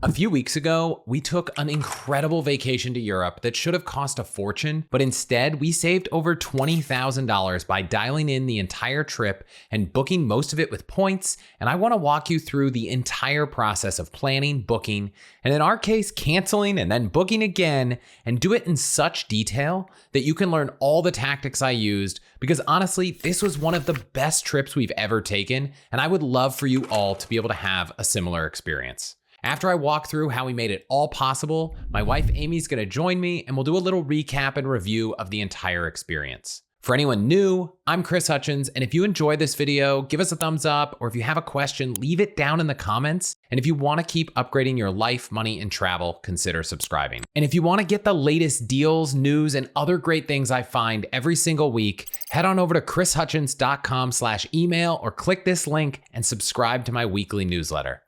A few weeks ago, we took an incredible vacation to Europe that should have cost a fortune, but instead we saved over $20,000 by dialing in the entire trip and booking most of it with points. And I want to walk you through the entire process of planning, booking, and in our case, canceling and then booking again, and do it in such detail that you can learn all the tactics I used, because honestly, this was one of the best trips we've ever taken, and I would love for you all to be able to have a similar experience. After I walk through how we made it all possible, my wife Amy's gonna join me and we'll do a little recap and review of the entire experience. For anyone new, I'm Chris Hutchins, and if you enjoyed this video, give us a thumbs up, or if you have a question, leave it down in the comments. And if you wanna keep upgrading your life, money, and travel, consider subscribing. And if you wanna get the latest deals, news, and other great things I find every single week, head on over to chrishutchins.com/email or click this link and subscribe to my weekly newsletter.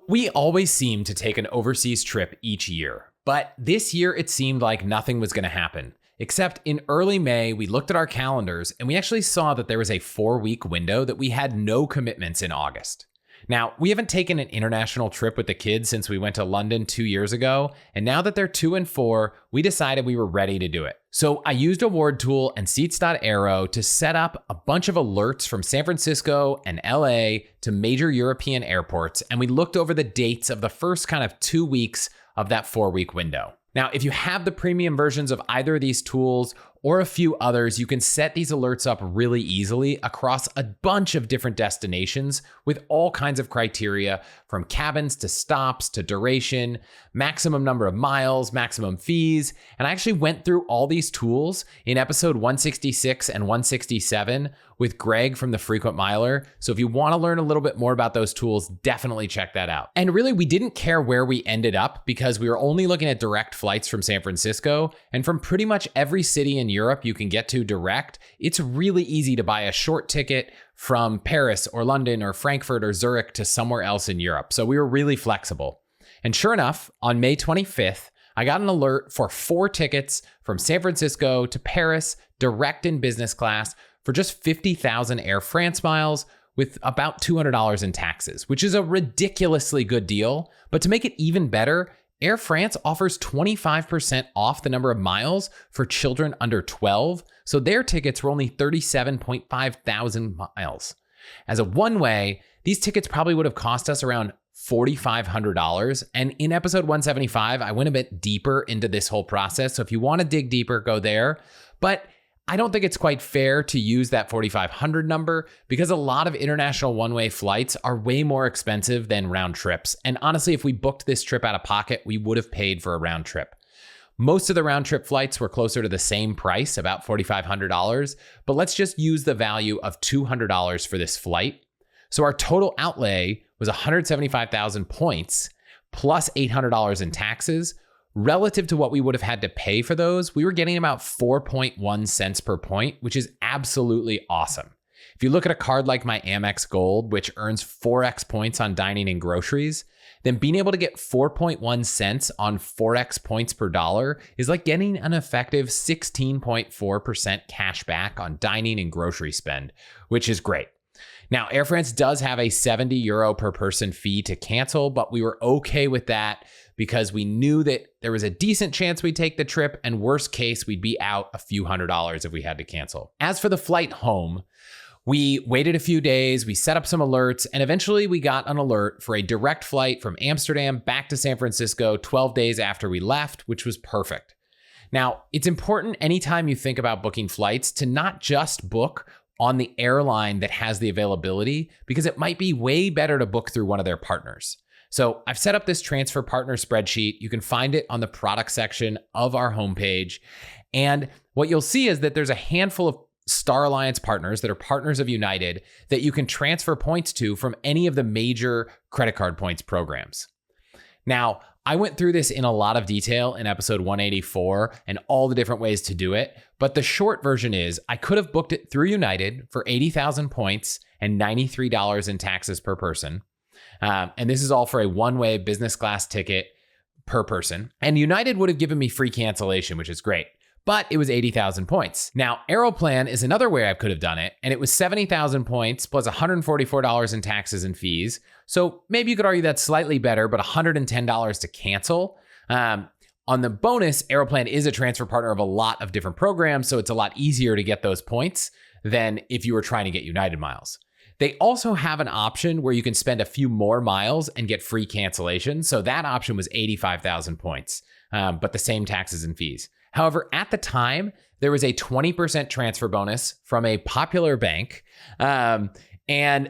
We always seem to take an overseas trip each year, but this year it seemed like nothing was going to happen. Except in early May, we looked at our calendars and we actually saw that there was a 4-week window that we had no commitments in August. Now, we haven't taken an international trip with the kids since we went to London 2 years ago, and now that they're 2 and 4, we decided we were ready to do it. So I used Awardtool and Seats.aero to set up a bunch of alerts from San Francisco and LA to major European airports, and we looked over the dates of the first kind of 2 weeks of that 4-week window. Now, if you have the premium versions of either of these tools or a few others, you can set these alerts up really easily across a bunch of different destinations with all kinds of criteria, from cabins to stops to duration, maximum number of miles, maximum fees. And I actually went through all these tools in episode 166 and 167 with Greg from The Frequent Miler. So if you want to learn a little bit more about those tools, definitely check that out. And really, we didn't care where we ended up because we were only looking at direct flights from San Francisco, and from pretty much every city in Europe you can get to direct. It's really easy to buy a short ticket from Paris or London or Frankfurt or Zurich to somewhere else in Europe. So we were really flexible. And sure enough, on May 25th, I got an alert for 4 tickets from San Francisco to Paris, direct in business class, for just 50,000 Air France miles with about $200 in taxes, which is a ridiculously good deal. But to make it even better, Air France offers 25% off the number of miles for children under 12, so their tickets were only 37.5 thousand miles. As a one-way, these tickets probably would have cost us around $4,500, and in episode 175, I went a bit deeper into this whole process, so if you want to dig deeper, go there. But I don't think it's quite fair to use that 4,500 number because a lot of international one-way flights are way more expensive than round trips. And honestly, if we booked this trip out of pocket, we would have paid for a round trip. Most of the round trip flights were closer to the same price, about $4,500, but let's just use the value of $200 for this flight. So our total outlay was 175,000 points plus $800 in taxes. Relative to what we would have had to pay for those, we were getting about 4.1 cents per point, which is absolutely awesome. If you look at a card like my Amex Gold, which earns 4x points on dining and groceries, then being able to get 4.1 cents on 4x points per dollar is like getting an effective 16.4% cash back on dining and grocery spend, which is great. Now, Air France does have a €70 per person fee to cancel, but we were okay with that because we knew that there was a decent chance we'd take the trip, and worst case, we'd be out a few $100s if we had to cancel. As for the flight home, we waited a few days, we set up some alerts, and eventually we got an alert for a direct flight from Amsterdam back to San Francisco 12 days after we left, which was perfect. Now, it's important anytime you think about booking flights to not just book on the airline that has the availability, because it might be way better to book through one of their partners. So I've set up this transfer partner spreadsheet. You can find it on the product section of our homepage. And what you'll see is that there's a handful of Star Alliance partners that are partners of United that you can transfer points to from any of the major credit card points programs. Now, I went through this in a lot of detail in episode 184 and all the different ways to do it, but the short version is I could have booked it through United for 80,000 points and $93 in taxes per person. And this is all for a one-way business class ticket per person. And United would have given me free cancellation, which is great. but it was 80,000 points. Now, Aeroplan is another way I could have done it, and it was 70,000 points plus $144 in taxes and fees. So maybe you could argue that's slightly better, but $110 to cancel. On the bonus, Aeroplan is a transfer partner of a lot of different programs, so it's a lot easier to get those points than if you were trying to get United miles. They also have an option where you can spend a few more miles and get free cancellation. So that option was 85,000 points, but the same taxes and fees. However, at the time, there was a 20% transfer bonus from a popular bank, and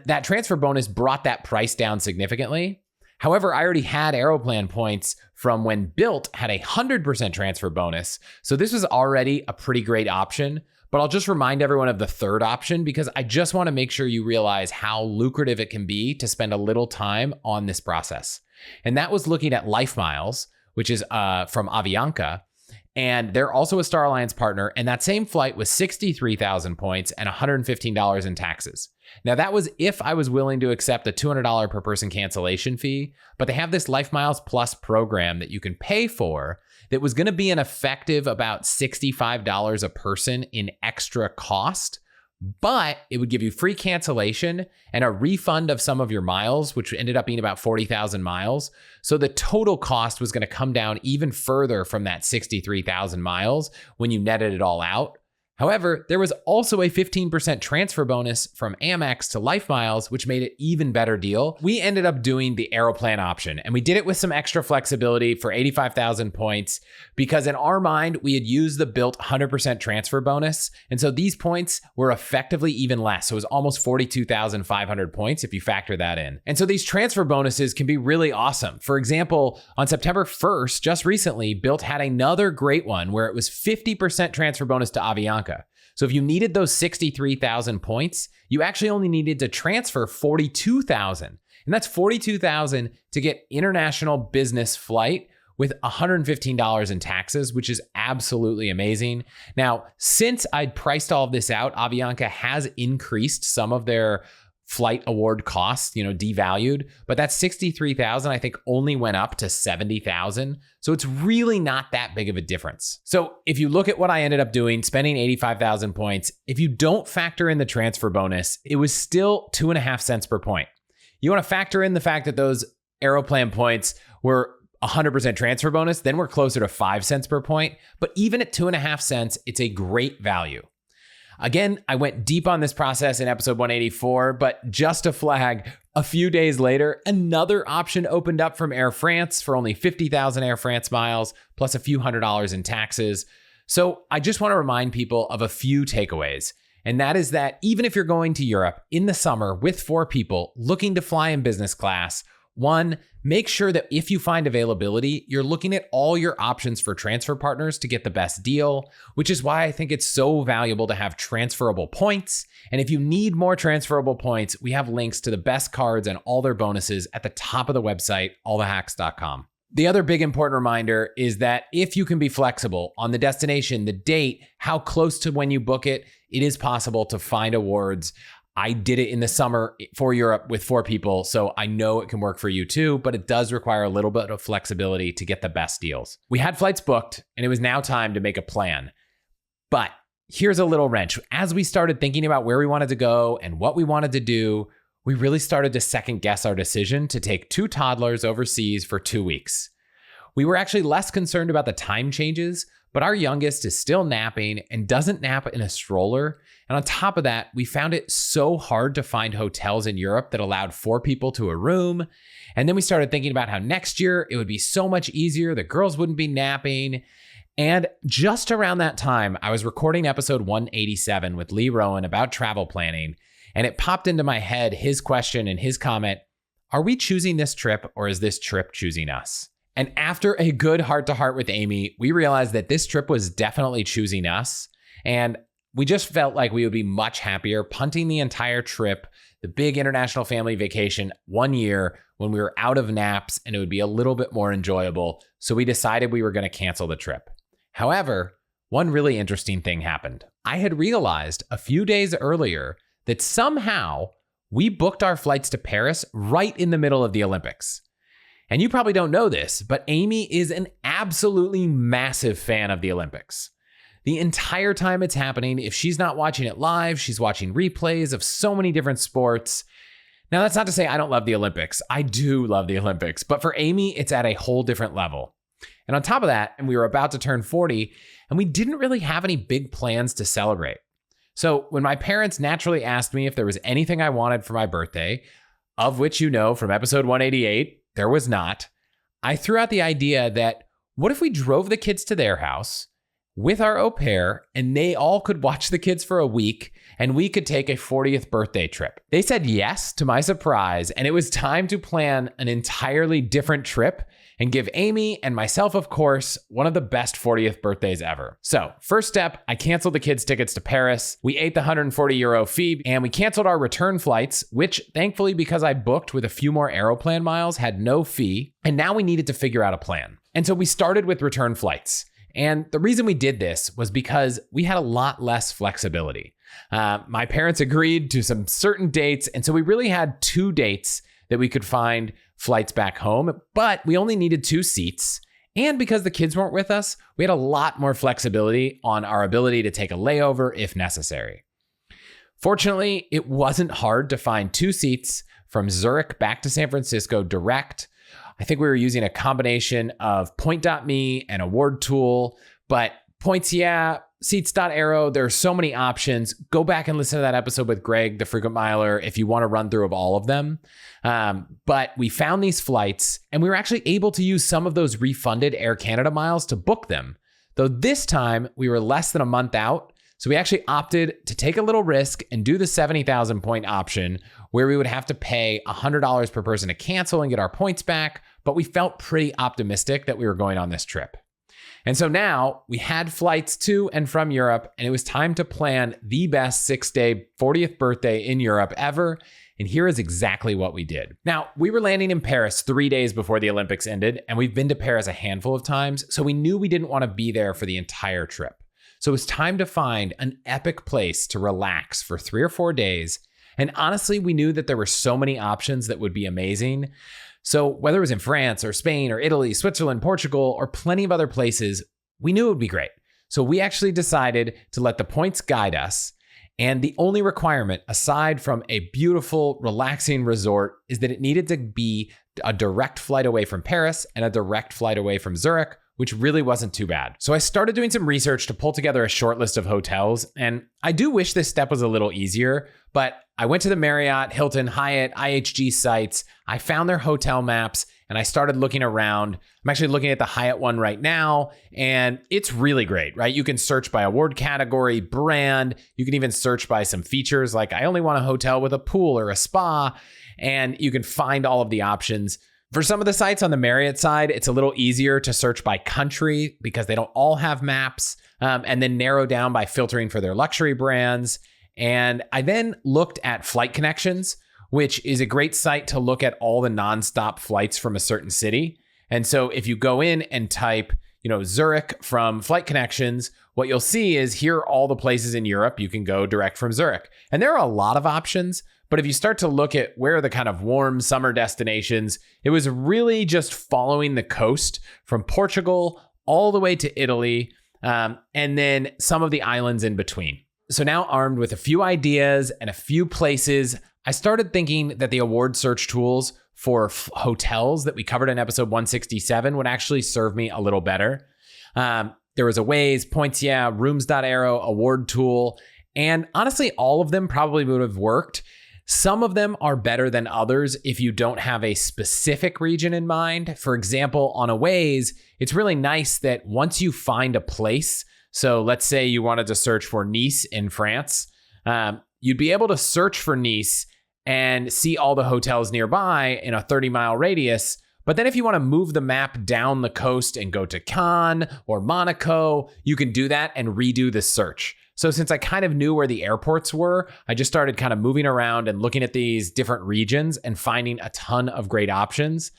that transfer bonus brought that price down significantly. However, I already had Aeroplan points from when Bilt had a 100% transfer bonus, so this was already a pretty great option. But I'll just remind everyone of the third option because I just want to make sure you realize how lucrative it can be to spend a little time on this process. And that was looking at Life Miles, which is from Avianca. And they're also a Star Alliance partner. And that same flight was 63,000 points and $115 in taxes. Now, that was if I was willing to accept a $200 per person cancellation fee. But they have this Life Miles Plus program that you can pay for that was going to be an effective about $65 a person in extra cost, but it would give you free cancellation and a refund of some of your miles, which ended up being about 40,000 miles. So the total cost was going to come down even further from that 63,000 miles when you netted it all out. However, there was also a 15% transfer bonus from Amex to Life Miles, which made it even better deal. We ended up doing the Aeroplan option, and we did it with some extra flexibility for 85,000 points because in our mind, we had used the Bilt 100% transfer bonus. And so these points were effectively even less. So it was almost 42,500 points if you factor that in. And so these transfer bonuses can be really awesome. For example, on September 1st, just recently, Bilt had another great one where it was 50% transfer bonus to Avianca. So if you needed those 63,000 points, you actually only needed to transfer 42,000. And that's 42,000 to get international business flight with $115 in taxes, which is absolutely amazing. Now, since I'd priced all of this out, Avianca has increased some of their flight award costs, devalued, but that 63,000 I think only went up to 70,000. So it's really not that big of a difference. So if you look at what I ended up doing, spending 85,000 points, if you don't factor in the transfer bonus, it was still 2.5 cents per point. You want to factor in the fact that those Aeroplan points were 100% transfer bonus, then we're closer to 5 cents per point. But even at 2.5 cents, it's a great value. Again, I went deep on this process in episode 184, but just to flag, a few days later, another option opened up from Air France for only 50,000 Air France miles, plus a few $100s in taxes. So I just want to remind people of a few takeaways. And that is that even if you're going to Europe in the summer with 4 people looking to fly in business class, 1, make sure that if you find availability, you're looking at all your options for transfer partners to get the best deal, which is why I think it's so valuable to have transferable points. And if you need more transferable points, we have links to the best cards and all their bonuses at the top of the website, allthehacks.com. The other big important reminder is that if you can be flexible on the destination, the date, how close to when you book it, it is possible to find awards. I did it in the summer for Europe with 4 people, so I know it can work for you too, but it does require a little bit of flexibility to get the best deals. We had flights booked, and it was now time to make a plan. But here's a little wrench. As we started thinking about where we wanted to go and what we wanted to do, we really started to second guess our decision to take 2 toddlers overseas for 2 weeks. We were actually less concerned about the time changes, but our youngest is still napping and doesn't nap in a stroller. And on top of that, we found it so hard to find hotels in Europe that allowed 4 people to a room. And then we started thinking about how next year it would be so much easier. The girls wouldn't be napping. And just around that time, I was recording episode 187 with Lee Rowan about travel planning. And it popped into my head, his question and his comment, are we choosing this trip or is this trip choosing us? And after a good heart-to-heart with Amy, we realized that this trip was definitely choosing us. And we just felt like we would be much happier punting the entire trip, the big international family vacation, 1 year when we were out of naps and it would be a little bit more enjoyable. So we decided we were going to cancel the trip. However, one really interesting thing happened. I had realized a few days earlier that somehow we booked our flights to Paris right in the middle of the Olympics. And you probably don't know this, but Amy is an absolutely massive fan of the Olympics. the entire time it's happening. If she's not watching it live, she's watching replays of so many different sports. Now, that's not to say I don't love the Olympics. I do love the Olympics, but for Amy, it's at a whole different level. And on top of that, and we were about to turn 40, and we didn't really have any big plans to celebrate. So when my parents naturally asked me if there was anything I wanted for my birthday, of which you know from episode 188, there was not, I threw out the idea that what if we drove the kids to their house with our au pair and they all could watch the kids for a week and we could take a 40th birthday trip? They said yes, to my surprise, and it was time to plan an entirely different trip and give Amy and myself, of course, one of the best 40th birthdays ever. So first step, I canceled the kids' tickets to Paris. We ate the 140 euro fee and we canceled our return flights, which thankfully, because I booked with a few more Aeroplan miles, had no fee. And now we needed to figure out a plan. And so we started with return flights. And the reason we did this was because we had a lot less flexibility. My parents agreed to some certain dates. And so we really had 2 dates that we could find flights back home, but we only needed 2 seats. And because the kids weren't with us, we had a lot more flexibility on our ability to take a layover if necessary. Fortunately, it wasn't hard to find 2 seats from Zurich back to San Francisco direct. I think we were using a combination of Point.me and Award Tool, but Points, yeah, Seats.aero, there are so many options. Go back and listen to that episode with Greg, the frequent miler, if you want a run through of all of them. But we found these flights and we were actually able to use some of those refunded Air Canada miles to book them. Though this time we were less than a month out. So we actually opted to take a little risk and do the 70,000 point option where we would have to pay $100 per person to cancel and get our points back. But we felt pretty optimistic that we were going on this trip. And so now we had flights to and from Europe, and it was time to plan the best 6-day 40th birthday in Europe ever. And here is exactly what we did. Now, we were landing in Paris 3 days before the Olympics ended, and we've been to Paris a handful of times, so we knew we didn't want to be there for the entire trip. So it was time to find an epic place to relax for 3 or 4 days. And honestly, we knew that there were so many options that would be amazing. So whether it was in France or Spain or Italy, Switzerland, Portugal, or plenty of other places, we knew it would be great. So we actually decided to let the points guide us. And the only requirement, aside from a beautiful, relaxing resort, is that it needed to be a direct flight away from Paris and a direct flight away from Zurich, which really wasn't too bad. So I started doing some research to pull together a short list of hotels. And I do wish this step was a little easier, but I went to the Marriott, Hilton, Hyatt, IHG sites. I found their hotel maps and I started looking around. I'm actually looking at the Hyatt one right now, and it's really great, right? You can search by award category, brand. You can even search by some features like I only want a hotel with a pool or a spa, and you can find all of the options. For some of the sites on the Marriott side, it's a little easier to search by country because they don't all have maps, and then narrow down by filtering for their luxury brands. And I then looked at Flight Connections, which is a great site to look at all the nonstop flights from a certain city. And so if you go in and type, Zurich from Flight Connections, what you'll see is here are all the places in Europe you can go direct from Zurich. And there are a lot of options, but if you start to look at where are the kind of warm summer destinations, it was really just following the coast from Portugal all the way to Italy, and then some of the islands in between. So now armed with a few ideas and a few places, I started thinking that the award search tools for hotels that we covered in episode 167 would actually serve me a little better. There was a Waze, Points, yeah, Rooms.aero, Award Tool, and honestly, all of them probably would have worked. Some of them are better than others if you don't have a specific region in mind. For example, on a Waze, it's really nice that once you find a place, so let's say you wanted to search for Nice in France, you'd be able to search for Nice and see all the hotels nearby in a 30-mile radius. But then if you want to move the map down the coast and go to Cannes or Monaco, you can do that and redo the search. So since I kind of knew where the airports were, I just started kind of moving around and looking at these different regions and finding a ton of great options.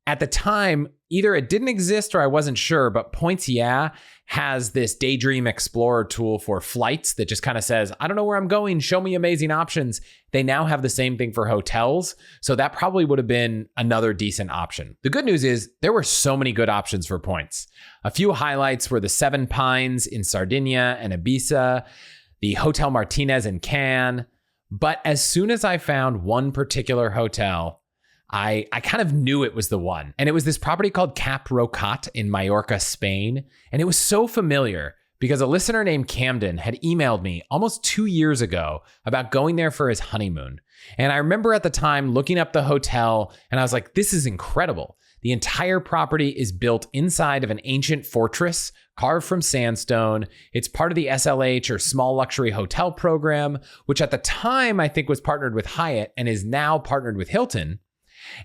At the time, either it didn't exist or I wasn't sure, but Points Yeah has this Daydream Explorer tool for flights that just kind of says, I don't know where I'm going, show me amazing options. They now have the same thing for hotels, so that probably would have been another decent option. The good news is there were so many good options for points. A few highlights were the Seven Pines in Sardinia and Ibiza, the Hotel Martinez in Cannes, but as soon as I found one particular hotel, I kind of knew it was the one. And it was this property called Cap Rocat in Mallorca, Spain. And it was so familiar because a listener named Camden had emailed me almost 2 years ago about going there for his honeymoon. And I remember at the time looking up the hotel and I was like, this is incredible. The entire property is built inside of an ancient fortress carved from sandstone. It's part of the SLH or Small Luxury Hotel program, which at the time I think was partnered with Hyatt and is now partnered with Hilton.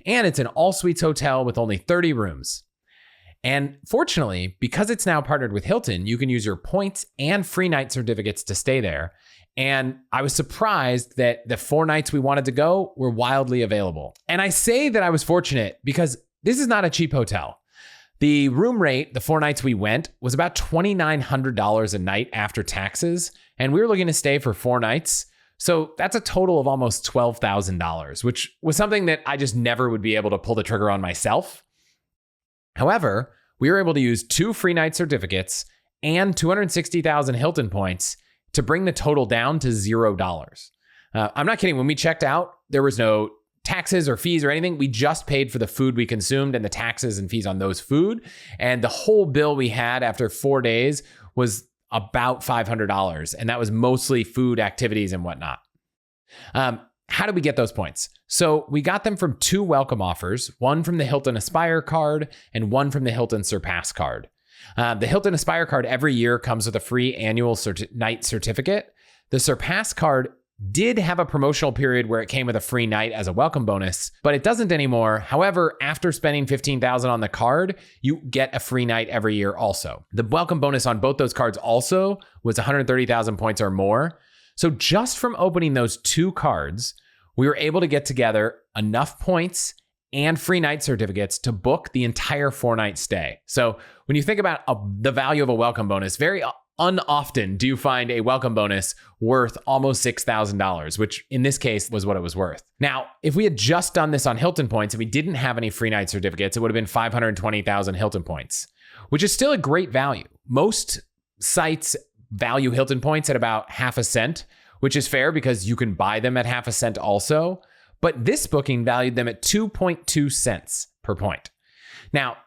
And it's an all-suites hotel with only 30 rooms. And fortunately, because it's now partnered with Hilton, you can use your points and free night certificates to stay there. And I was surprised that the 4 nights we wanted to go were wildly available. And I say that I was fortunate because this is not a cheap hotel. The room rate, the 4 nights we went, was about $2,900 a night after taxes. And we were looking to stay for 4 nights. So that's a total of almost $12,000, which was something that I just never would be able to pull the trigger on myself. However, we were able to use 2 free night certificates and 260,000 Hilton points to bring the total down to $0. I'm not kidding. When we checked out, there was no taxes or fees or anything. We just paid for the food we consumed and the taxes and fees on those food. And the whole bill we had after 4 days was about $500. And that was mostly food, activities, and whatnot. How did we get those points? So we got them from 2 welcome offers, one from the Hilton Aspire card and one from the Hilton Surpass card. The Hilton Aspire card every year comes with a free annual night certificate. The Surpass card did have a promotional period where it came with a free night as a welcome bonus, but it doesn't anymore. However, after spending $15,000 on the card, you get a free night every year also. The welcome bonus on both those cards also was 130,000 points or more. So just from opening those 2 cards, we were able to get together enough points and free night certificates to book the entire 4-night stay. So when you think about the value of a welcome bonus, very unoften do you find a welcome bonus worth almost $6,000, which in this case was what it was worth. Now, if we had just done this on Hilton points and we didn't have any free night certificates, it would have been 520,000 Hilton points, which is still a great value. Most sites value Hilton points at about half a cent, which is fair because you can buy them at half a cent also. But this booking valued them at 2.2 cents per point. Now,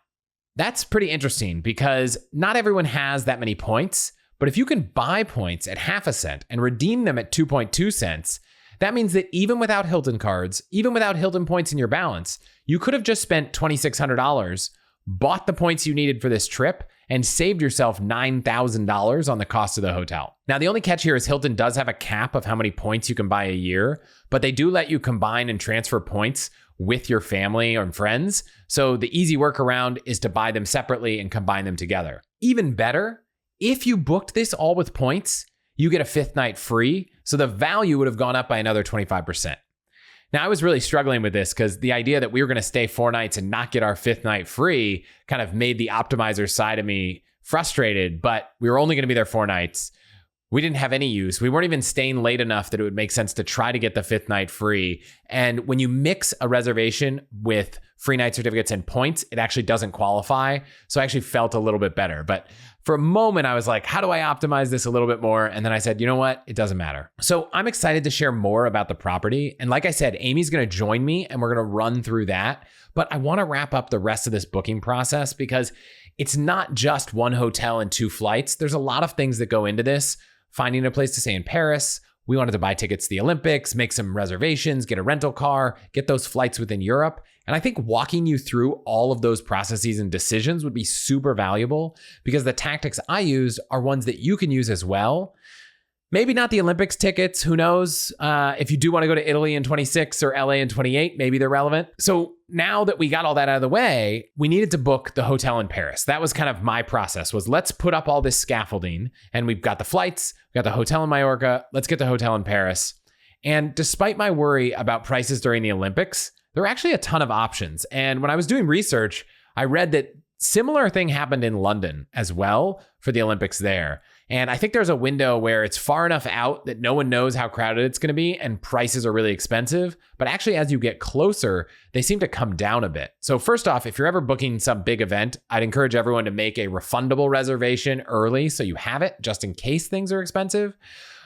that's pretty interesting because not everyone has that many points. But if you can buy points at half a cent and redeem them at 2.2 cents, that means that even without Hilton cards, even without Hilton points in your balance, you could have just spent $2,600, bought the points you needed for this trip, and saved yourself $9,000 on the cost of the hotel. Now, the only catch here is Hilton does have a cap of how many points you can buy a year, but they do let you combine and transfer points with your family or friends. So the easy workaround is to buy them separately and combine them together. Even better, if you booked this all with points, you get a 5th night free. So the value would have gone up by another 25%. Now, I was really struggling with this because the idea that we were going to stay 4 nights and not get our 5th night free kind of made the optimizer side of me frustrated, but we were only going to be there 4 nights. We didn't have any use. We weren't even staying late enough that it would make sense to try to get the 5th night free. And when you mix a reservation with free night certificates and points, it actually doesn't qualify. So I actually felt a little bit better. But for a moment, I was like, how do I optimize this a little bit more? And then I said, you know what? It doesn't matter. So I'm excited to share more about the property. And like I said, Amy's going to join me and we're going to run through that. But I want to wrap up the rest of this booking process because it's not just 1 hotel and 2 flights. There's a lot of things that go into this. Finding a place to stay in Paris. We wanted to buy tickets to the Olympics, make some reservations, get a rental car, get those flights within Europe. And I think walking you through all of those processes and decisions would be super valuable because the tactics I used are ones that you can use as well. Maybe not the Olympics tickets, who knows? If you do want to go to Italy in 26 or LA in 28, maybe they're relevant. So now that we got all that out of the way, we needed to book the hotel in Paris. That was kind of my process was let's put up all this scaffolding and we've got the flights, we got the hotel in Mallorca, let's get the hotel in Paris. And despite my worry about prices during the Olympics, there are actually a ton of options. And when I was doing research, I read that similar thing happened in London as well for the Olympics there. And I think there's a window where it's far enough out that no one knows how crowded it's going to be and prices are really expensive. But actually, as you get closer, they seem to come down a bit. So first off, if you're ever booking some big event, I'd encourage everyone to make a refundable reservation early so you have it just in case things are expensive.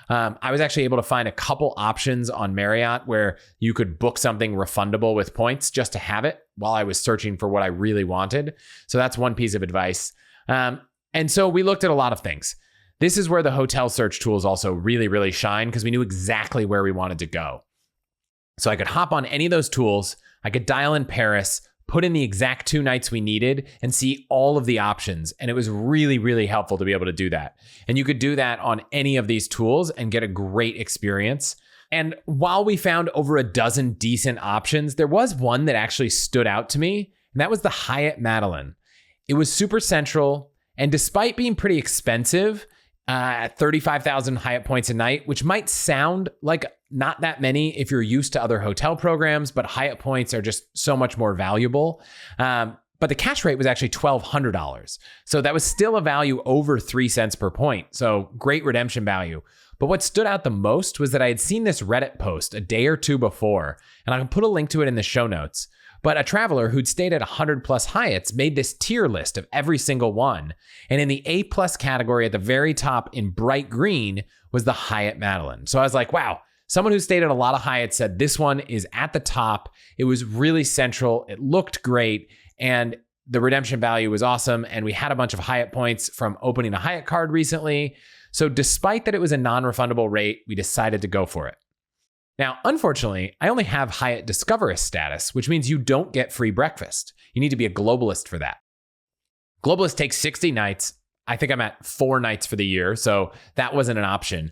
I was actually able to find a couple options on Marriott where you could book something refundable with points just to have it while I was searching for what I really wanted. So that's one piece of advice. And so we looked at a lot of things. This is where the hotel search tools also really, really shine because we knew exactly where we wanted to go. So I could hop on any of those tools. I could dial in Paris, put in the exact 2 nights we needed and see all of the options. And it was really, really helpful to be able to do that. And you could do that on any of these tools and get a great experience. And while we found over a dozen decent options, there was one that actually stood out to me, and that was the Hyatt Madeleine. It was super central, and despite being pretty expensive, at 35,000 Hyatt points a night, which might sound like not that many if you're used to other hotel programs, but Hyatt points are just so much more valuable. But the cash rate was actually $1,200. So that was still a value over 3 cents per point. So great redemption value. But what stood out the most was that I had seen this Reddit post a day or two before, and I can put a link to it in the show notes. But a traveler who'd stayed at 100 plus Hyatts made this tier list of every single one. And in the A plus category at the very top in bright green was the Hyatt Madeleine. So I was like, wow, someone who stayed at a lot of Hyatts said this one is at the top. It was really central. It looked great. And the redemption value was awesome. And we had a bunch of Hyatt points from opening a Hyatt card recently. So despite that it was a non-refundable rate, we decided to go for it. Now, unfortunately, I only have Hyatt Discoverist status, which means you don't get free breakfast. You need to be a globalist for that. Globalist takes 60 nights. I think I'm at 4 nights for the year, so that wasn't an option.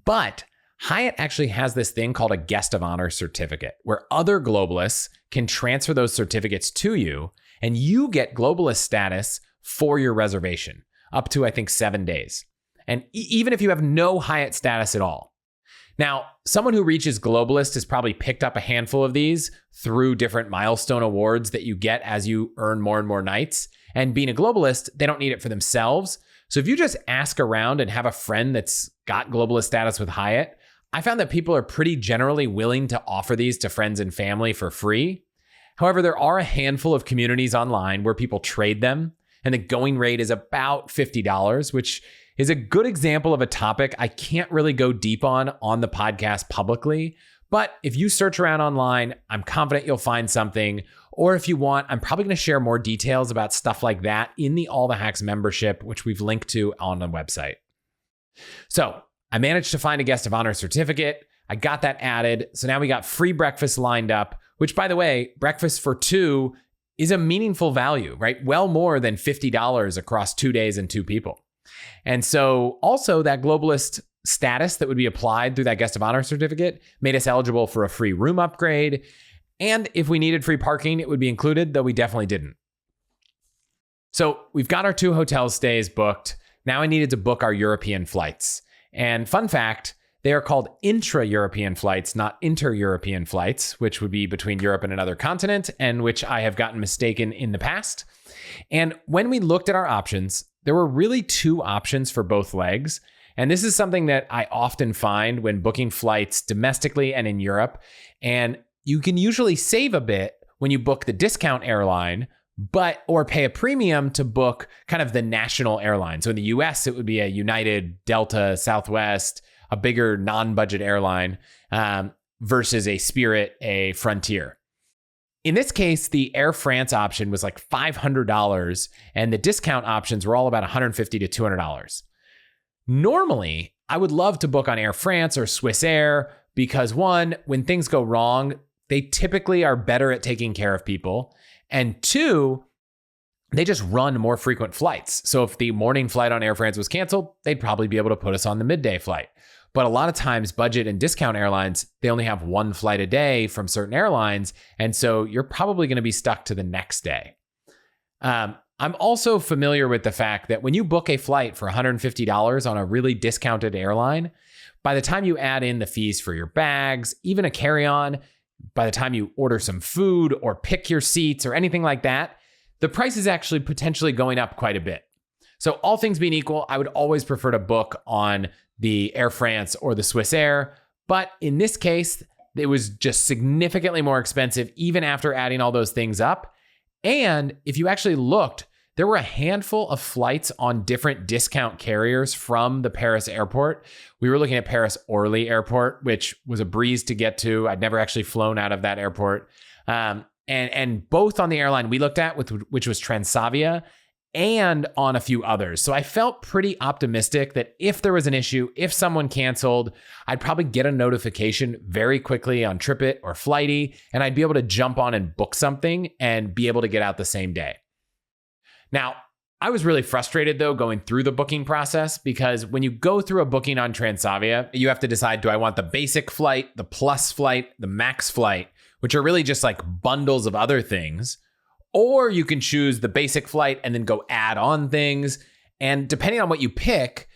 But Hyatt actually has this thing called a guest of honor certificate, where other globalists can transfer those certificates to you, and you get globalist status for your reservation, up to, I think, 7 days. And even if you have no Hyatt status at all. Now, someone who reaches globalist has probably picked up a handful of these through different milestone awards that you get as you earn more and more nights. And being a globalist, they don't need it for themselves. So if you just ask around and have a friend that's got globalist status with Hyatt, I found that people are pretty generally willing to offer these to friends and family for free. However, there are a handful of communities online where people trade them, and the going rate is about $50, which is a good example of a topic I can't really go deep on the podcast publicly. But if you search around online, I'm confident you'll find something. Or if you want, I'm probably going to share more details about stuff like that in the All the Hacks membership, which we've linked to on the website. So I managed to find a guest of honor certificate. I got that added. So now we got free breakfast lined up, which, by the way, breakfast for 2 is a meaningful value, right? Well more than $50 across 2 days and 2 people. And so also that globalist status that would be applied through that guest of honor certificate made us eligible for a free room upgrade. And if we needed free parking, it would be included, though we definitely didn't. So we've got our 2 hotel stays booked. Now I needed to book our European flights. And fun fact, they are called Intra-European flights, not Inter-European flights, which would be between Europe and another continent, and which I have gotten mistaken in the past. And when we looked at our options, there were really 2 options for both legs. And this is something that I often find when booking flights domestically and in Europe. And you can usually save a bit when you book the discount airline, or pay a premium to book kind of the national airline. So in the US, it would be a United, Delta, Southwest, a bigger non-budget airline versus a Spirit, a Frontier. In this case, the Air France option was like $500, and the discount options were all about $150 to $200. Normally, I would love to book on Air France or Swiss Air because 1, when things go wrong, they typically are better at taking care of people. And 2, they just run more frequent flights. So if the morning flight on Air France was canceled, they'd probably be able to put us on the midday flight. But a lot of times, budget and discount airlines, they only have 1 flight a day from certain airlines. And so you're probably going to be stuck to the next day. I'm also familiar with the fact that when you book a flight for $150 on a really discounted airline, by the time you add in the fees for your bags, even a carry-on, by the time you order some food or pick your seats or anything like that, the price is actually potentially going up quite a bit. So all things being equal, I would always prefer to book on the Air France or the Swiss Air. But in this case, it was just significantly more expensive even after adding all those things up. And if you actually looked, there were a handful of flights on different discount carriers from the Paris airport. We were looking at Paris-Orly airport, which was a breeze to get to. I'd never actually flown out of that airport. And both on the airline we looked at, which was Transavia, and on a few others. So I felt pretty optimistic that if there was an issue, if someone canceled, I'd probably get a notification very quickly on TripIt or Flighty, and I'd be able to jump on and book something and be able to get out the same day. Now, I was really frustrated though going through the booking process, because when you go through a booking on Transavia, you have to decide, do I want the basic flight, the plus flight, the max flight, which are really just like bundles of other things. Or you can choose the basic flight and then go add on things. And depending on what you pick,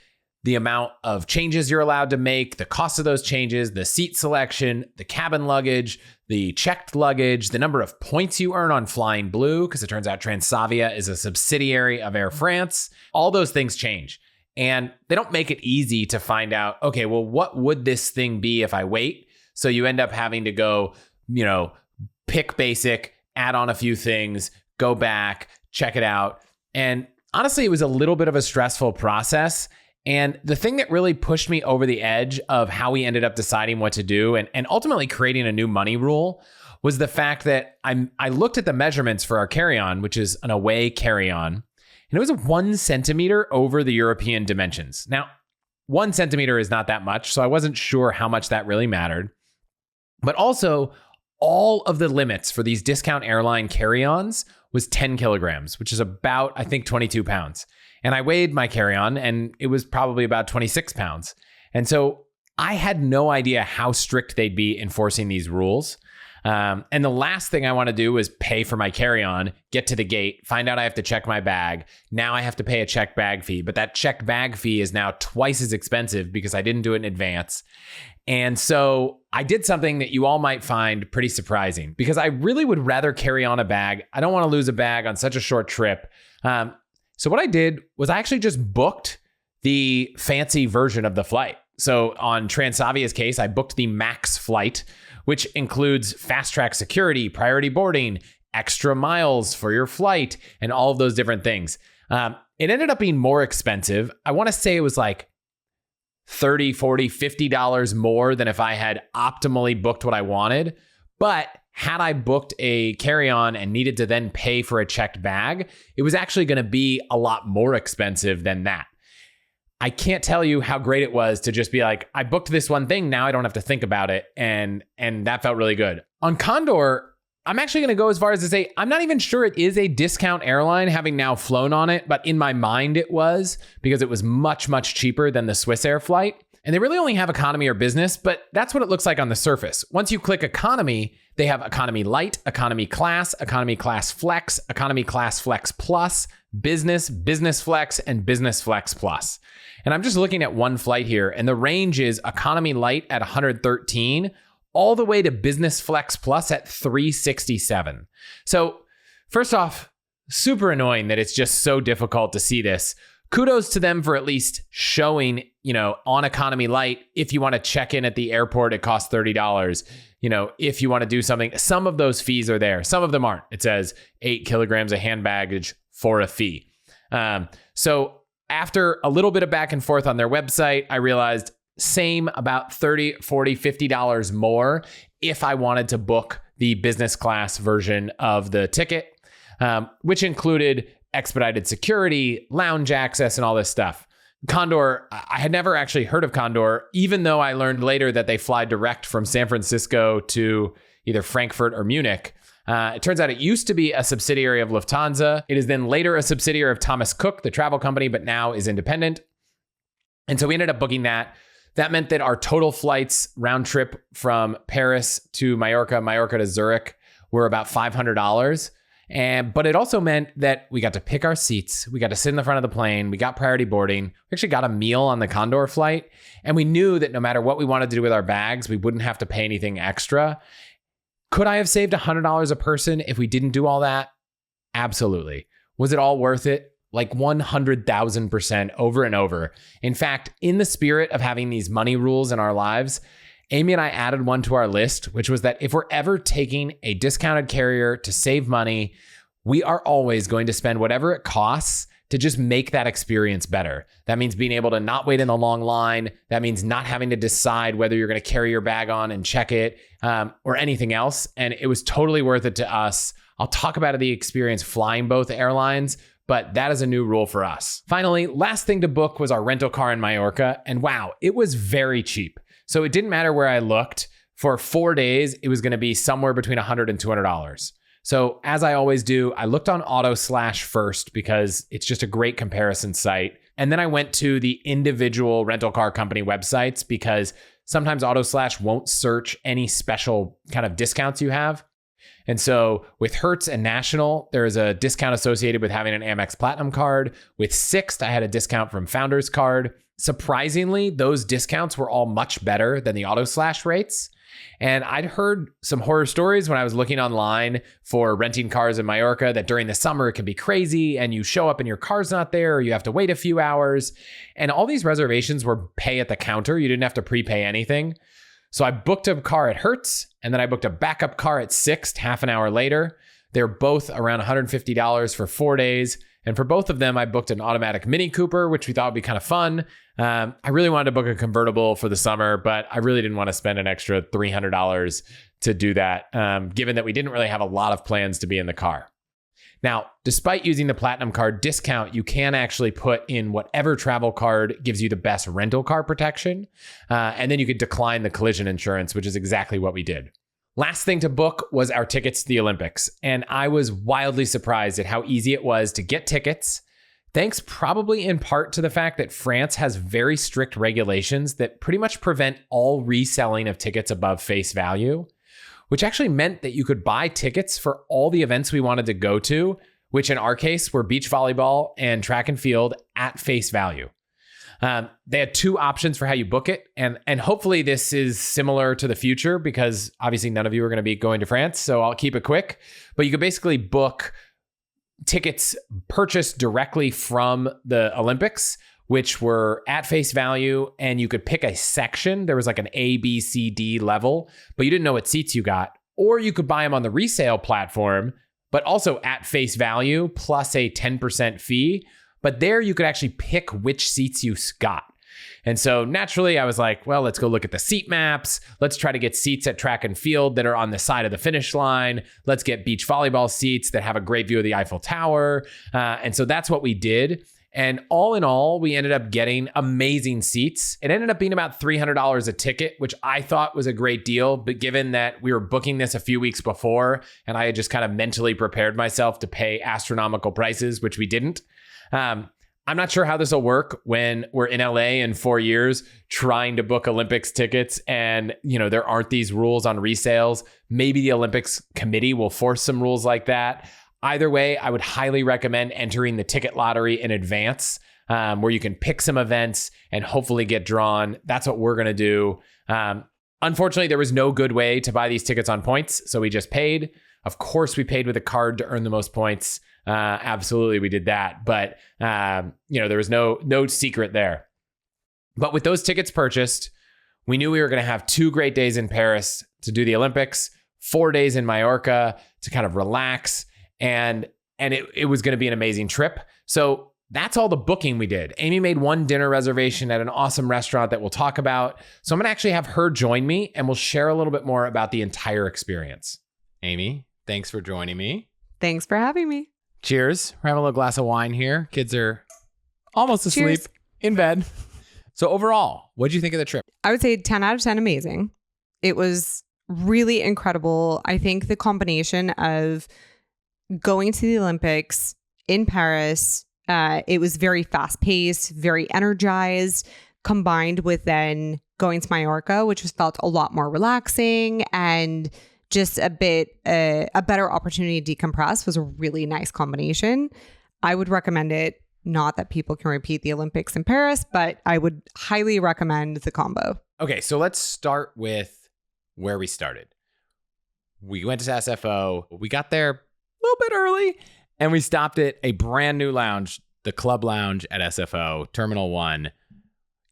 the amount of changes you're allowed to make, the cost of those changes, the seat selection, the cabin luggage, the checked luggage, the number of points you earn on Flying Blue, because it turns out Transavia is a subsidiary of Air France, all those things change. And they don't make it easy to find out, okay, well, what would this thing be if I wait? So you end up having to go, pick basic, add on a few things, go back, check it out. And honestly, it was a little bit of a stressful process. And the thing that really pushed me over the edge of how we ended up deciding what to do and ultimately creating a new money rule was the fact that I looked at the measurements for our carry-on, which is an away carry-on, and it was 1 centimeter over the European dimensions. Now, 1 centimeter is not that much, so I wasn't sure how much that really mattered. But also, all of the limits for these discount airline carry-ons was 10 kilograms, which is about, I think, 22 pounds. And I weighed my carry-on and it was probably about 26 pounds. And so I had no idea how strict they'd be enforcing these rules. And the last thing I want to do is pay for my carry-on, get to the gate, find out I have to check my bag. Now I have to pay a checked bag fee, but that checked bag fee is now twice as expensive because I didn't do it in advance. And so I did something that you all might find pretty surprising, because I really would rather carry on a bag. I don't want to lose a bag on such a short trip. So what I did was I actually just booked the fancy version of the flight. So on Transavia's case, I booked the max flight, which includes fast track security, priority boarding, extra miles for your flight, and all of those different things. It ended up being more expensive. I want to say it was like $30, $40, $50 more than if I had optimally booked what I wanted. But had I booked a carry-on and needed to then pay for a checked bag, it was actually going to be a lot more expensive than that. I can't tell you how great it was to just be like, I booked this one thing, now I don't have to think about it. And that felt really good. On Condor, I'm actually going to go as far as to say, I'm not even sure it is a discount airline, having now flown on it, but in my mind it was, because it was much, much cheaper than the Swiss Air flight. And they really only have economy or business, but that's what it looks like on the surface. Once you click economy, they have economy light, economy class flex, economy class flex plus, business, business flex, and business flex plus. And I'm just looking at one flight here, and the range is economy light at 113, all the way to business flex plus at 367. So first off, super annoying that it's just so difficult to see this. Kudos to them for at least showing, on economy light, if you want to check in at the airport, it costs $30. If you want to do something, some of those fees are there. Some of them aren't. It says 8 kilograms of hand baggage for a fee. So after a little bit of back and forth on their website, I realized same, about $30, $40, $50 more if I wanted to book the business class version of the ticket, which included expedited security, lounge access, and all this stuff. Condor, I had never actually heard of Condor, even though I learned later that they fly direct from San Francisco to either Frankfurt or Munich. It turns out it used to be a subsidiary of Lufthansa. It is then later a subsidiary of Thomas Cook, the travel company, but now is independent. And so we ended up booking that. That meant that our total flights round trip from Paris to Mallorca, Mallorca to Zurich were about $500. But it also meant that we got to pick our seats. We got to sit in the front of the plane. We got priority boarding. We actually got a meal on the Condor flight. And we knew that no matter what we wanted to do with our bags, we wouldn't have to pay anything extra. Could I have saved $100 a person if we didn't do all that? Absolutely. Was it all worth it? Like 100,000% over and over. In fact, in the spirit of having these money rules in our lives, Amy and I added one to our list, which was that if we're ever taking a discounted carrier to save money, we are always going to spend whatever it costs to just make that experience better. That means being able to not wait in the long line. That means not having to decide whether you're going to carry your bag on and check it or anything else. And it was totally worth it to us. I'll talk about the experience flying both airlines, but that is a new rule for us. Finally, last thing to book was our rental car in Mallorca. And wow, it was very cheap. So it didn't matter where I looked. For 4 days, it was going to be somewhere between $100 and $200. So as I always do, I looked on AutoSlash first because it's just a great comparison site. And then I went to the individual rental car company websites because sometimes AutoSlash won't search any special kind of discounts you have. And so with Hertz and National, there is a discount associated with having an Amex Platinum card. With Sixt, I had a discount from Founders Card. Surprisingly, those discounts were all much better than the AutoSlash rates. And I'd heard some horror stories when I was looking online for renting cars in Mallorca that during the summer it can be crazy and you show up and your car's not there or you have to wait a few hours. And all these reservations were pay at the counter. You didn't have to prepay anything. So I booked a car at Hertz and then I booked a backup car at Sixt half an hour later. They're both around $150 for 4 days. And for both of them, I booked an automatic Mini Cooper, which we thought would be kind of fun. I really wanted to book a convertible for the summer, but I really didn't want to spend an extra $300 to do that, given that we didn't really have a lot of plans to be in the car. Now, despite using the Platinum card discount, you can actually put in whatever travel card gives you the best rental car protection. And then you could decline the collision insurance, which is exactly what we did. Last thing to book was our tickets to the Olympics. And I was wildly surprised at how easy it was to get tickets, thanks probably in part to the fact that France has very strict regulations that pretty much prevent all reselling of tickets above face value, which actually meant that you could buy tickets for all the events we wanted to go to, which in our case were beach volleyball and track and field at face value. They had two options for how you book it. And hopefully this is similar to the future because obviously none of you are going to be going to France. So I'll keep it quick. But you could basically book tickets purchased directly from the Olympics, which were at face value. And you could pick a section. There was like an A, B, C, D level, but you didn't know what seats you got. Or you could buy them on the resale platform, but also at face value plus a 10% fee. But there you could actually pick which seats you got. And so naturally I was like, well, let's go look at the seat maps. Let's try to get seats at track and field that are on the side of the finish line. Let's get beach volleyball seats that have a great view of the Eiffel Tower. And so that's what we did. And all in all, we ended up getting amazing seats. It ended up being about $300 a ticket, which I thought was a great deal. But given that we were booking this a few weeks before, and I had just kind of mentally prepared myself to pay astronomical prices, which we didn't. I'm not sure how this will work when we're in LA in 4 years trying to book Olympics tickets and, there aren't these rules on resales. Maybe the Olympics committee will force some rules like that. Either way, I would highly recommend entering the ticket lottery in advance, where you can pick some events and hopefully get drawn. That's what we're going to do. Unfortunately, there was no good way to buy these tickets on points, so we just paid. Of course, we paid with a card to earn the most points. Absolutely, we did that. But, there was no secret there. But with those tickets purchased, we knew we were going to have 2 great days in Paris to do the Olympics, 4 days in Mallorca to kind of relax. And it was going to be an amazing trip. So that's all the booking we did. Amy made 1 dinner reservation at an awesome restaurant that we'll talk about. So I'm going to actually have her join me and we'll share a little bit more about the entire experience. Amy, thanks for joining me. Thanks for having me. Cheers. We're having a little glass of wine here. Kids are almost asleep. Cheers. In bed. So overall, what did you think of the trip? I would say 10 out of 10 amazing. It was really incredible. I think the combination of going to the Olympics in Paris, it was very fast paced, very energized, combined with then going to Mallorca, which was felt a lot more relaxing and just a better opportunity to decompress was a really nice combination. I would recommend it. Not that people can repeat the Olympics in Paris, but I would highly recommend the combo. Okay, so let's start with where we started. We went to SFO. We got there a little bit early, and we stopped at a brand new lounge, the Club Lounge at SFO, Terminal 1.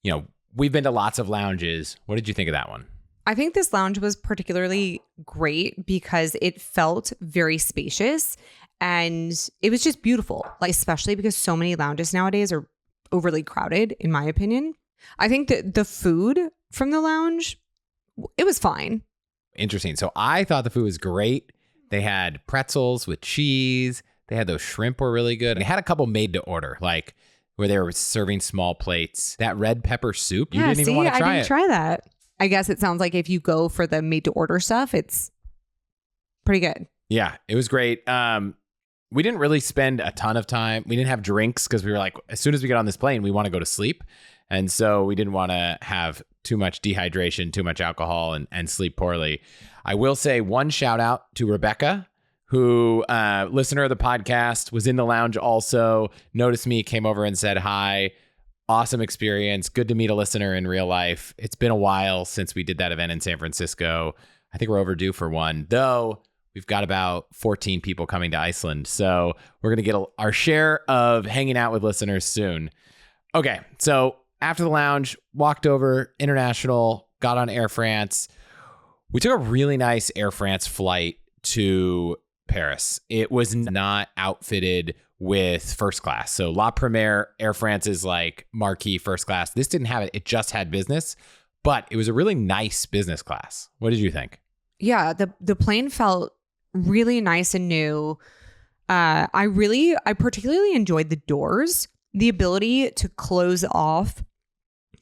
You know, we've been to lots of lounges. What did you think of that one? I think this lounge was particularly great because it felt very spacious and it was just beautiful, like especially because so many lounges nowadays are overly crowded, in my opinion. I think that the food from the lounge, it was fine. Interesting. So I thought the food was great. They had pretzels with cheese. They had those shrimp were really good. They had a couple made to order, like where they were serving small plates. That red pepper soup, you didn't even want to try it. I didn't try that. I guess it sounds like if you go for the made to order stuff, it's pretty good. Yeah, it was great. We didn't really spend a ton of time. We didn't have drinks because we were like, as soon as we get on this plane, we want to go to sleep. And so we didn't want to have too much dehydration, too much alcohol, and sleep poorly. I will say one shout out to Rebecca, who, listener of the podcast, was in the lounge also, noticed me, came over and said hi. Awesome experience. Good to meet a listener in real life. It's been a while since we did that event in San Francisco. I think we're overdue for one, though we've got about 14 people coming to Iceland. So we're going to get our share of hanging out with listeners soon. Okay, so after the lounge, walked over international, got on Air France. We took a really nice Air France flight to Paris. It was not outfitted with first class. So La Première, Air France's like marquee first class. This didn't have it. It just had business, but it was a really nice business class. What did you think? Yeah, the plane felt really nice and new. I particularly enjoyed the doors. The ability to close off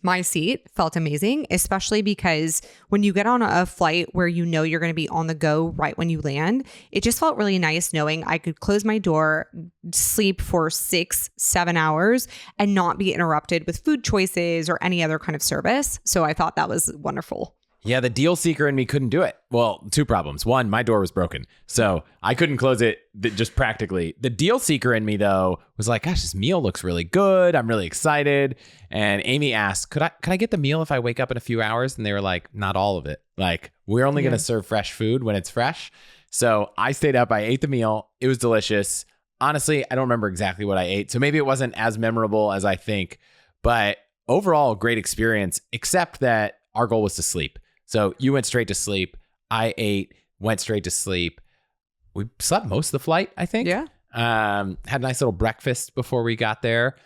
my seat felt amazing, especially because when you get on a flight where you know you're going to be on the go right when you land, it just felt really nice knowing I could close my door, sleep for 6-7 hours and not be interrupted with food choices or any other kind of service. So I thought that was wonderful. Yeah, the deal seeker in me couldn't do it. Well, two problems. One, my door was broken, so I couldn't close it just practically. The deal seeker in me, though, was like, gosh, this meal looks really good. I'm really excited. And Amy asked, could I get the meal if I wake up in a few hours? And they were like, not all of it. Like, we're only going to serve fresh food when it's fresh. So I stayed up. I ate the meal. It was delicious. Honestly, I don't remember exactly what I ate. So maybe it wasn't as memorable as I think. But overall, great experience, except that our goal was to sleep. So you went straight to sleep. I ate, went straight to sleep. We slept most of the flight, I think. Yeah. Had a nice little breakfast before we got there.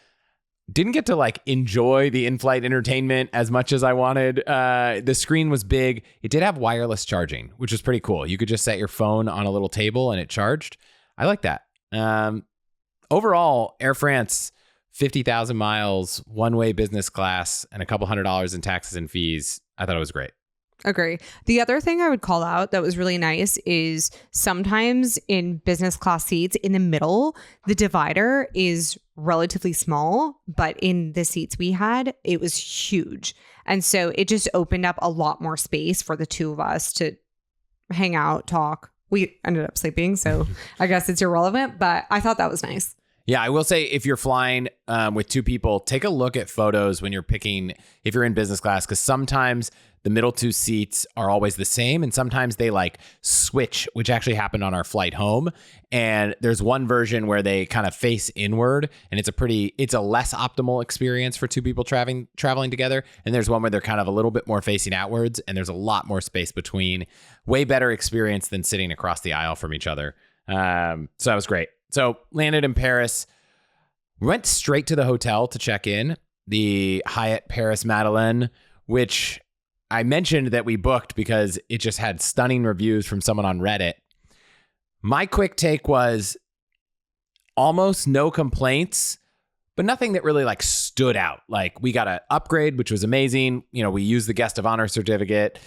Didn't get to like enjoy the in-flight entertainment as much as I wanted. The screen was big. It did have wireless charging, which was pretty cool. You could just set your phone on a little table and it charged. I like that. Overall, Air France, 50,000 miles, one-way business class, and a couple $100 in taxes and fees. I thought it was great. Agree. The other thing I would call out that was really nice is sometimes in business class seats in the middle, the divider is relatively small, but in the seats we had, it was huge. And so it just opened up a lot more space for the two of us to hang out, talk. We ended up sleeping, so I guess it's irrelevant, but I thought that was nice. Yeah, I will say if you're flying with two people, take a look at photos when you're picking, if you're in business class, because sometimes the middle two seats are always the same. And sometimes they like switch, which actually happened on our flight home. And there's one version where they kind of face inward and it's a less optimal experience for two people traveling together. And there's one where they're kind of a little bit more facing outwards and there's a lot more space between. Way better experience than sitting across the aisle from each other. So that was great. So landed in Paris, we went straight to the hotel to check in, the Hyatt Paris Madeleine, which I mentioned that we booked because it just had stunning reviews from someone on Reddit. My quick take was almost no complaints, but nothing that really like stood out. Like we got an upgrade, which was amazing. You know, we used the guest of honor certificate.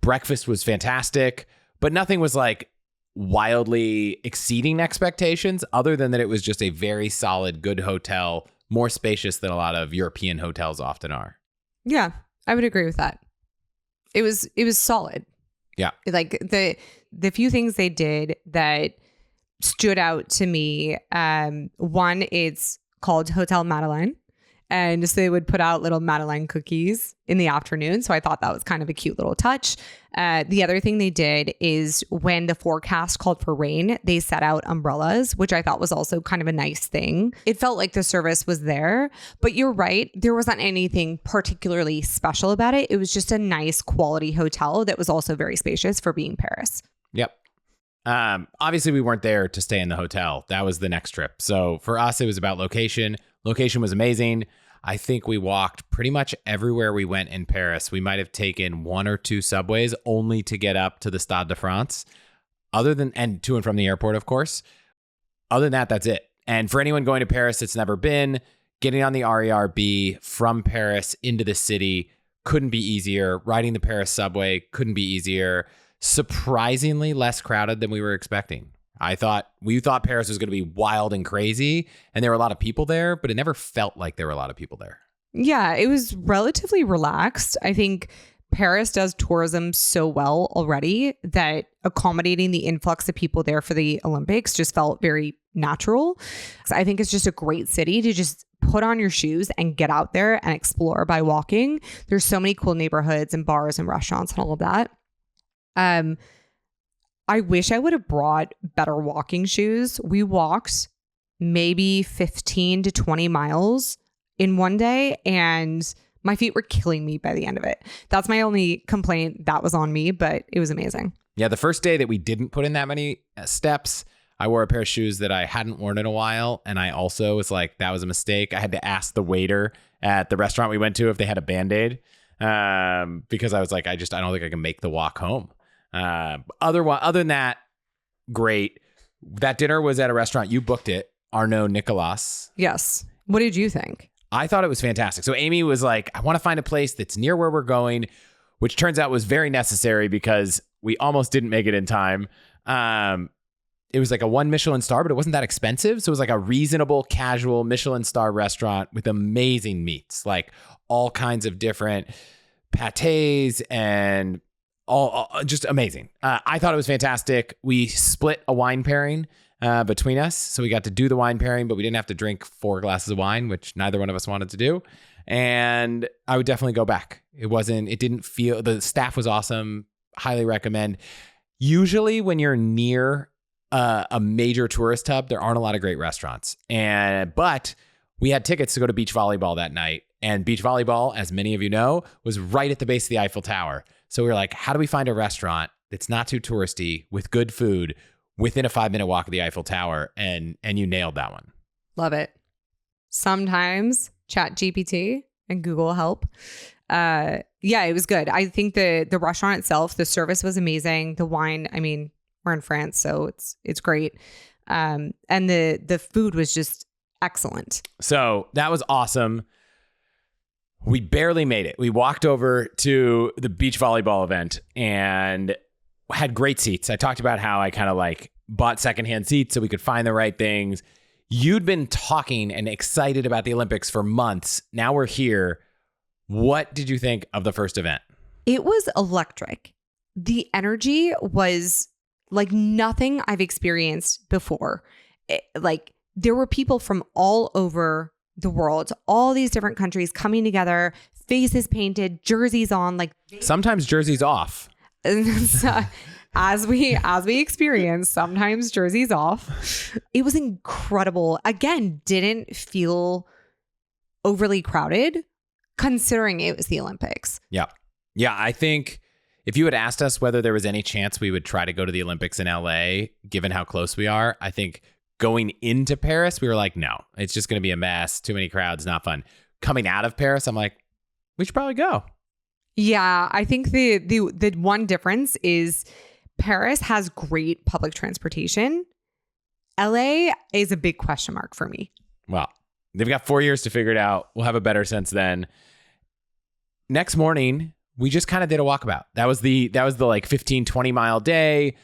Breakfast was fantastic, but nothing was like wildly exceeding expectations other than that it was just a very solid, good hotel, more spacious than a lot of European hotels often are. Yeah, I would agree with that. It was solid. Yeah. Like the few things they did that stood out to me. One, it's called Hotel Madeleine. And so they would put out little Madeleine cookies in the afternoon. So I thought that was kind of a cute little touch. The other thing they did is when the forecast called for rain, they set out umbrellas, which I thought was also kind of a nice thing. It felt like the service was there, but you're right. There wasn't anything particularly special about it. It was just a nice quality hotel that was also very spacious for being Paris. Yep. Obviously, we weren't there to stay in the hotel. That was the next trip. So for us, it was about location. Location was amazing. I think we walked pretty much everywhere we went in Paris. We might have taken 1 or 2 subways only to get up to the Stade de France, and to and from the airport, of course. Other than that, that's it. And for anyone going to Paris that's never been, getting on the RER-B from Paris into the city couldn't be easier. Riding the Paris subway couldn't be easier. Surprisingly less crowded than we were expecting. We thought Paris was going to be wild and crazy, and there were a lot of people there, but it never felt like there were a lot of people there. Yeah, it was relatively relaxed. I think Paris does tourism so well already that accommodating the influx of people there for the Olympics just felt very natural. So I think it's just a great city to just put on your shoes and get out there and explore by walking. There's so many cool neighborhoods and bars and restaurants and all of that. I wish I would have brought better walking shoes. We walked maybe 15 to 20 miles in one day, and my feet were killing me by the end of it. That's my only complaint. That was on me, but it was amazing. Yeah, the first day that we didn't put in that many steps, I wore a pair of shoes that I hadn't worn in a while, and I also was like, that was a mistake. I had to ask the waiter at the restaurant we went to if they had a Band-Aid, because I was like, I don't think I can make the walk home. Other than that, great. That dinner was at a restaurant. You booked it, Arnaud, Nicolas. Yes. What did you think? I thought it was fantastic. So Amy was like, I want to find a place that's near where we're going, which turns out was very necessary because we almost didn't make it in time. It was like a 1 Michelin star, but it wasn't that expensive. So it was like a reasonable, casual Michelin star restaurant with amazing meats, like all kinds of different pâtés and all just amazing. I thought it was fantastic. We split a wine pairing between us. So we got to do the wine pairing, but we didn't have to drink 4 glasses of wine, which neither one of us wanted to do. And I would definitely go back. The staff was awesome. Highly recommend. Usually when you're near a major tourist hub, there aren't a lot of great restaurants. But we had tickets to go to beach volleyball that night. And beach volleyball, as many of you know, was right at the base of the Eiffel Tower. So we were like, how do we find a restaurant that's not too touristy with good food within a 5-minute walk of the Eiffel Tower? And you nailed that one. Love it. Sometimes ChatGPT and Google help. Yeah, it was good. I think the restaurant itself, the service was amazing. The wine, I mean, we're in France, so it's great. And the food was just excellent. So that was awesome. We barely made it. We walked over to the beach volleyball event and had great seats. I talked about how I kind of like bought secondhand seats so we could find the right things. You'd been talking and excited about the Olympics for months. Now we're here. What did you think of the first event? It was electric. The energy was like nothing I've experienced before. There were people from all over the world, all these different countries coming together, faces painted, jerseys on, like sometimes jerseys off. As we experienced, sometimes jerseys off. It was incredible. Again, didn't feel overly crowded considering it was the Olympics. Yeah. I think if you had asked us whether there was any chance we would try to go to the Olympics in LA, given how close we are, I think going into Paris, we were like, no, it's just going to be a mess. Too many crowds, not fun. Coming out of Paris, I'm like, we should probably go. Yeah, I think the one difference is Paris has great public transportation. LA is a big question mark for me. Well, they've got 4 years to figure it out. We'll have a better sense then. Next morning, we just kind of did a walkabout. That was the like 15, 20 mile day.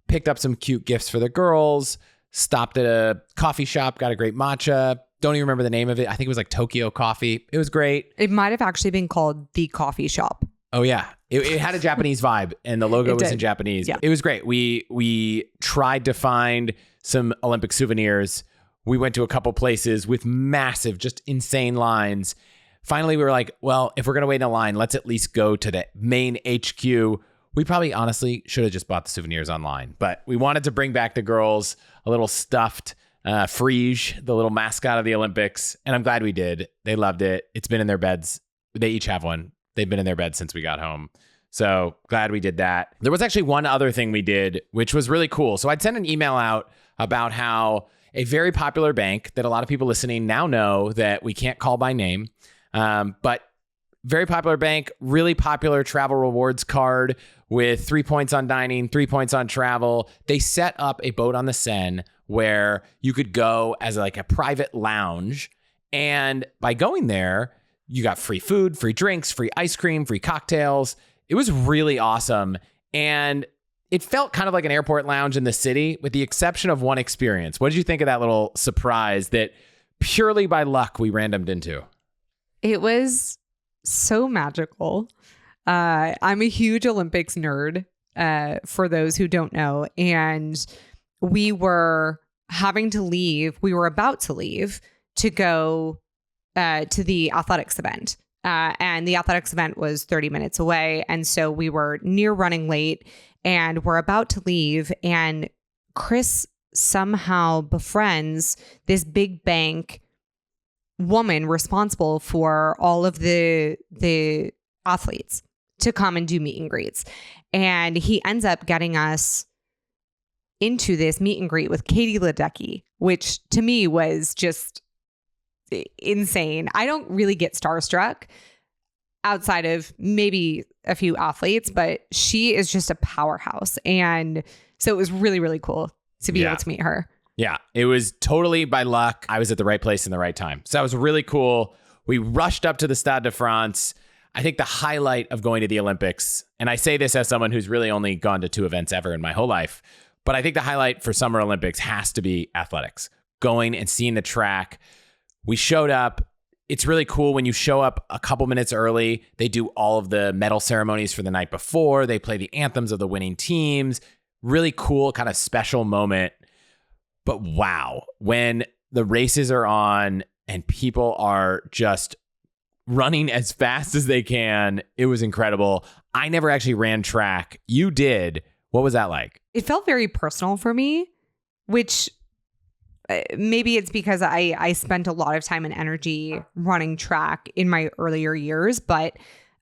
Picked up some cute gifts for the girls. Stopped at a coffee shop, got a great matcha. Don't even remember the name of it. I think it was like Tokyo Coffee. It was great. It might have actually been called The Coffee Shop. Oh, yeah. It had a Japanese vibe and the logo was in Japanese. Yeah. It was great. We tried to find some Olympic souvenirs. We went to a couple places with massive, just insane lines. Finally, we were like, well, if we're going to wait in a line, let's at least go to the main HQ. We probably honestly should have just bought the souvenirs online, but we wanted to bring back the girls a little stuffed Frige, the little mascot of the Olympics. And I'm glad we did. They loved it. It's been in their beds. They each have one. They've been in their beds since we got home. So glad we did that. There was actually one other thing we did, which was really cool. So I'd sent an email out about how a very popular bank that a lot of people listening now know that we can't call by name, but very popular bank, really popular travel rewards card with 3 points on dining, 3 points on travel. They set up a boat on the Seine where you could go as like a private lounge. And by going there, you got free food, free drinks, free ice cream, free cocktails. It was really awesome. And it felt kind of like an airport lounge in the city, with the exception of one experience. What did you think of that little surprise that purely by luck we randomed into? It was so magical. I'm a huge Olympics nerd, for those who don't know. And we were having to leave. We were about to leave to go to the athletics event. And the athletics event was 30 minutes away. And so we were near running late and we're about to leave. And Chris somehow befriends this big bank woman responsible for all of the athletes to come and do meet and greets. And he ends up getting us into this meet and greet with Katie Ledecky, which to me was just insane. I don't really get starstruck outside of maybe a few athletes, but she is just a powerhouse. And so it was really, really cool to be able to meet her. Yeah, it was totally by luck. I was at the right place in the right time. So that was really cool. We rushed up to the Stade de France. I think the highlight of going to the Olympics, and I say this as someone who's really only gone to 2 events ever in my whole life, but I think the highlight for Summer Olympics has to be athletics. Going and seeing the track. We showed up. It's really cool when you show up a couple minutes early. They do all of the medal ceremonies for the night before. They play the anthems of the winning teams. Really cool, kind of special moment. But wow, when the races are on and people are just running as fast as they can, it was incredible. I never actually ran track. You did. What was that like? It felt very personal for me, which maybe it's because I spent a lot of time and energy running track in my earlier years, but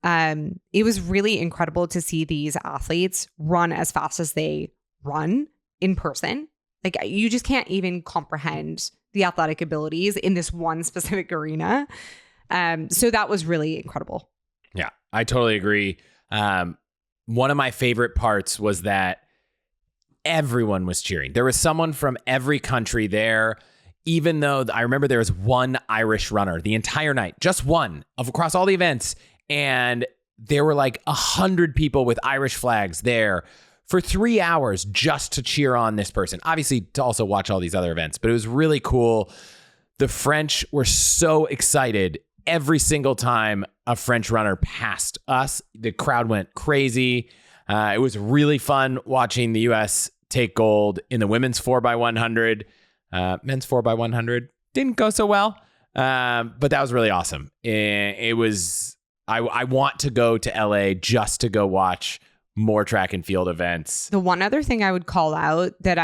it was really incredible to see these athletes run as fast as they run in person. Like, you just can't even comprehend the athletic abilities in this one specific arena. So that was really incredible. Yeah, I totally agree. One of my favorite parts was that everyone was cheering. There was someone from every country there, even though I remember there was one Irish runner the entire night, just one across all the events. And there were like 100 people with Irish flags there for 3 hours just to cheer on this person. Obviously to also watch all these other events, but it was really cool. The French were so excited every single time a French runner passed us. The crowd went crazy. It was really fun watching the U.S. take gold in the women's 4x100. Men's 4x100 didn't go so well, but that was really awesome. It was. I want to go to LA just to go watch more track and field events. The one other thing I would call out that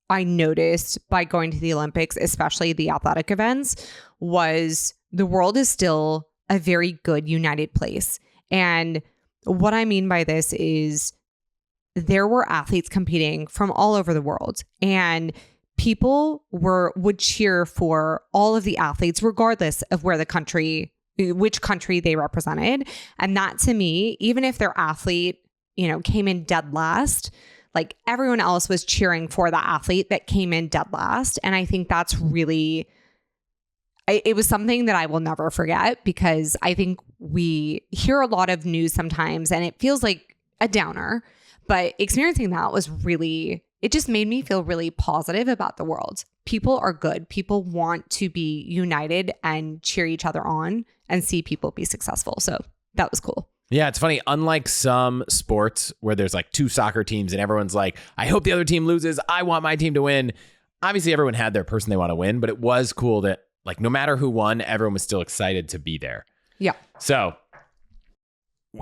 I noticed by going to the Olympics, especially the athletic events, was the world is still a very good, united place. And what I mean by this is there were athletes competing from all over the world, and people would cheer for all of the athletes, regardless of which country they represented. And that, to me, even if their athlete, came in dead last, like, everyone else was cheering for the athlete that came in dead last. And I think that's really, it was something that I will never forget, because I think we hear a lot of news sometimes and it feels like a downer, but experiencing that was really, it just made me feel really positive about the world. People are good. People want to be united and cheer each other on and see people be successful. So that was cool. Yeah, it's funny. Unlike some sports where there's like 2 soccer teams and everyone's like, I hope the other team loses, I want my team to win. obviously everyone had their person they want to win, but it was cool that like no matter who won, everyone was still excited to be there. Yeah. So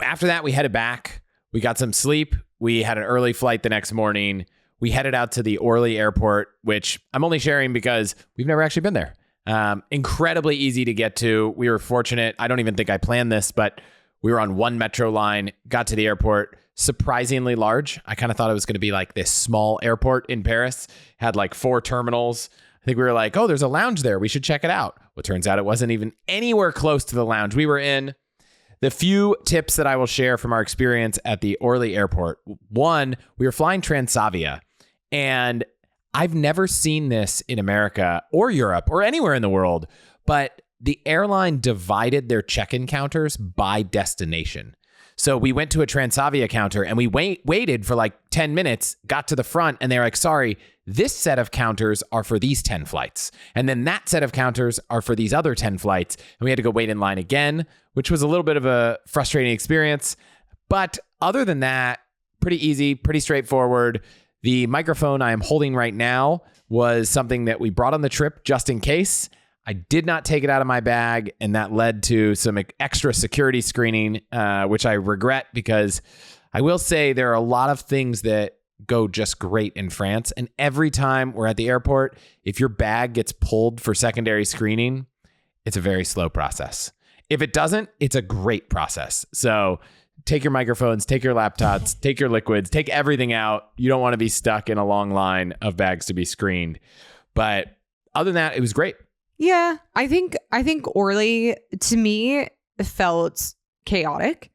after that, we headed back. We got some sleep. We had an early flight the next morning. We headed out to the Orly airport, which I'm only sharing because we've never actually been there. Incredibly easy to get to. We were fortunate. I don't even think I planned this, but we were on one metro line, got to the airport, surprisingly large. I kind of thought it was going to be like this small airport in Paris, had like 4 terminals. I think we were like, oh, there's a lounge there. We should check it out. Well, it turns out it wasn't even anywhere close to the lounge we were in. The few tips that I will share from our experience at the Orly airport. One, we were flying Transavia, and I've never seen this in America or Europe or anywhere in the world, but the airline divided their check-in counters by destination. So we went to a Transavia counter and we waited for like 10 minutes, got to the front, and they're like, sorry, this set of counters are for these 10 flights. And then that set of counters are for these other 10 flights. And we had to go wait in line again, which was a little bit of a frustrating experience. But other than that, pretty easy, pretty straightforward. The microphone I am holding right now was something that we brought on the trip just in case. I did not take it out of my bag, and that led to some extra security screening, which I regret because I will say there are a lot of things that go just great in France. And every time we're at the airport, if your bag gets pulled for secondary screening, it's a very slow process. If it doesn't, it's a great process. So take your microphones, take your laptops, take your liquids, take everything out. You don't want to be stuck in a long line of bags to be screened. But other than that, it was great. Yeah, I think Orly to me felt chaotic.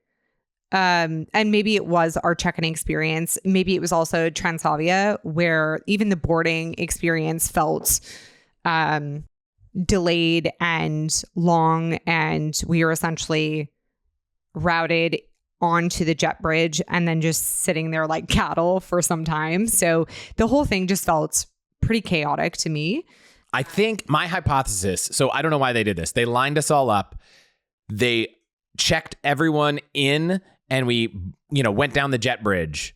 And maybe it was our check-in experience. Maybe it was also Transavia, where even the boarding experience felt delayed and long, and we were essentially routed onto the jet bridge and then just sitting there like cattle for some time. So the whole thing just felt pretty chaotic to me. I think my hypothesis, so I don't know why they did this. They lined us all up. They checked everyone in and we, went down the jet bridge.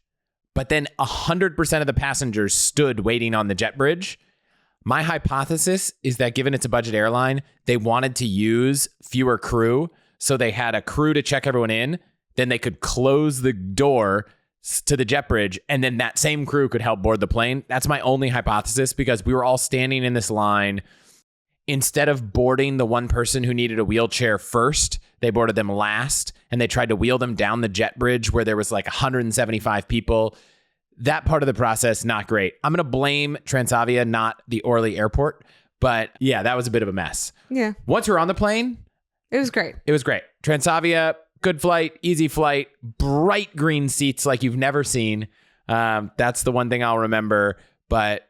But then 100% of the passengers stood waiting on the jet bridge. My hypothesis is that given it's a budget airline, they wanted to use fewer crew. So they had a crew to check everyone in. Then they could close the door to the jet bridge, and then that same crew could help board the plane. That's my only hypothesis, because we were all standing in this line. Instead of boarding the one person who needed a wheelchair first, they boarded them last, and they tried to wheel them down the jet bridge where there was like 175 people. That part of the process, not great. I'm going to blame Transavia, not the Orly airport. But yeah, that was a bit of a mess. Yeah. Once we were on the plane, it was great. It was great. Transavia, good flight, easy flight, bright green seats like you've never seen. That's the one thing I'll remember. But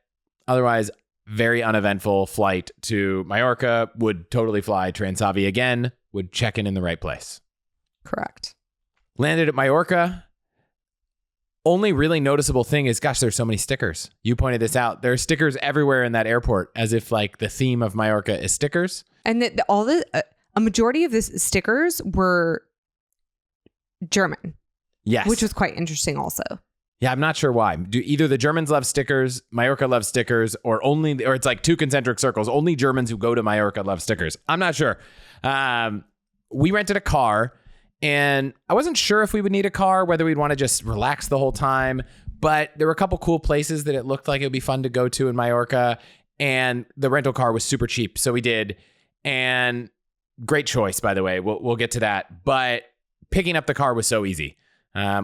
otherwise, very uneventful flight to Mallorca. Would totally fly Transavia again. Would check in the right place. Correct. Landed at Mallorca. Only really noticeable thing is, gosh, there's so many stickers. You pointed this out. There are stickers everywhere in that airport, as if like the theme of Mallorca is stickers. And a majority of the stickers were German. Yes. Which was quite interesting also. Yeah, I'm not sure why. Do either the Germans love stickers, Mallorca loves stickers, or it's like two concentric circles. Only Germans who go to Mallorca love stickers. I'm not sure. We rented a car, and I wasn't sure if we would need a car, whether we'd want to just relax the whole time. But there were a couple cool places that it looked like it would be fun to go to in Mallorca, and the rental car was super cheap, so we did. And great choice, by the way. We'll get to that. But picking up the car was so easy.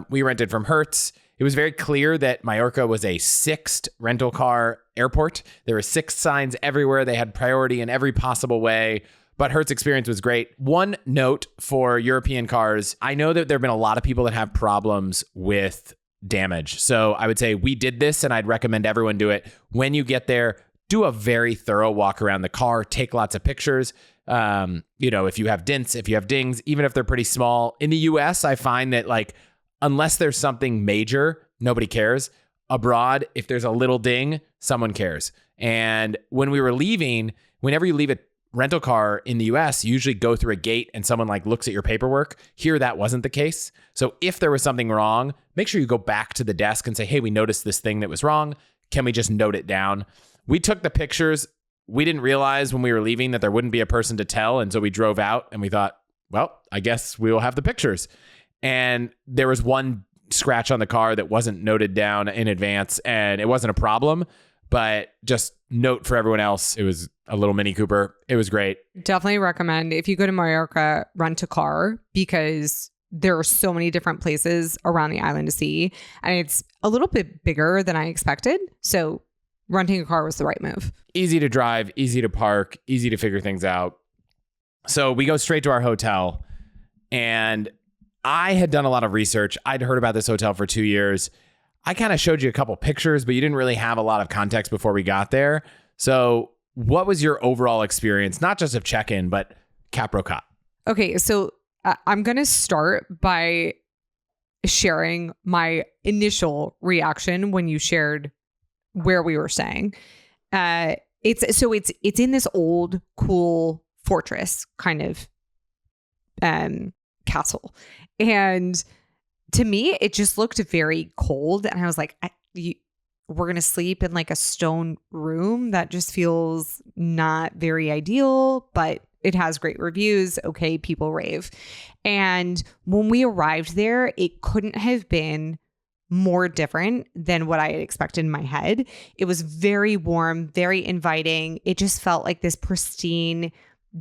We rented from Hertz. It was very clear that Mallorca was a 6th rental car airport. There were 6 signs everywhere. They had priority in every possible way. But Hertz experience was great. One note for European cars, I know that there have been a lot of people that have problems with damage. So I would say we did this, and I'd recommend everyone do it. When you get there, do a very thorough walk around the car, take lots of pictures. If you have dents, if you have dings, even if they're pretty small. In the US, I find that unless there's something major, nobody cares. Abroad, if there's a little ding, someone cares. And when we were leaving, whenever you leave a rental car in the US, you usually go through a gate and someone looks at your paperwork. Here, that wasn't the case. So if there was something wrong, make sure you go back to the desk and say, hey, we noticed this thing that was wrong. Can we just note it down? We took the pictures. We didn't realize when we were leaving that there wouldn't be a person to tell. And so we drove out and we thought, well, I guess we will have the pictures. And there was one scratch on the car that wasn't noted down in advance, and it wasn't a problem, but just note for everyone else, it was a little Mini Cooper. It was great. Definitely recommend, if you go to Mallorca, rent a car, because there are so many different places around the island to see, and it's a little bit bigger than I expected. So renting a car was the right move. Easy to drive, easy to park, easy to figure things out. So we go straight to our hotel, and I had done a lot of research. I'd heard about this hotel for 2 years. I kind of showed you a couple pictures, but you didn't really have a lot of context before we got there. So what was your overall experience, not just of check-in, but Cap Rocat? Okay, so I'm going to start by sharing my initial reaction when you shared where we were staying. It's in this old, cool fortress kind of castle. And to me, it just looked very cold. And I was like, we're going to sleep in like a stone room. That just feels not very ideal, but it has great reviews. Okay, people rave. And when we arrived there, it couldn't have been more different than what I had expected in my head. It was very warm, very inviting. It just felt like this pristine,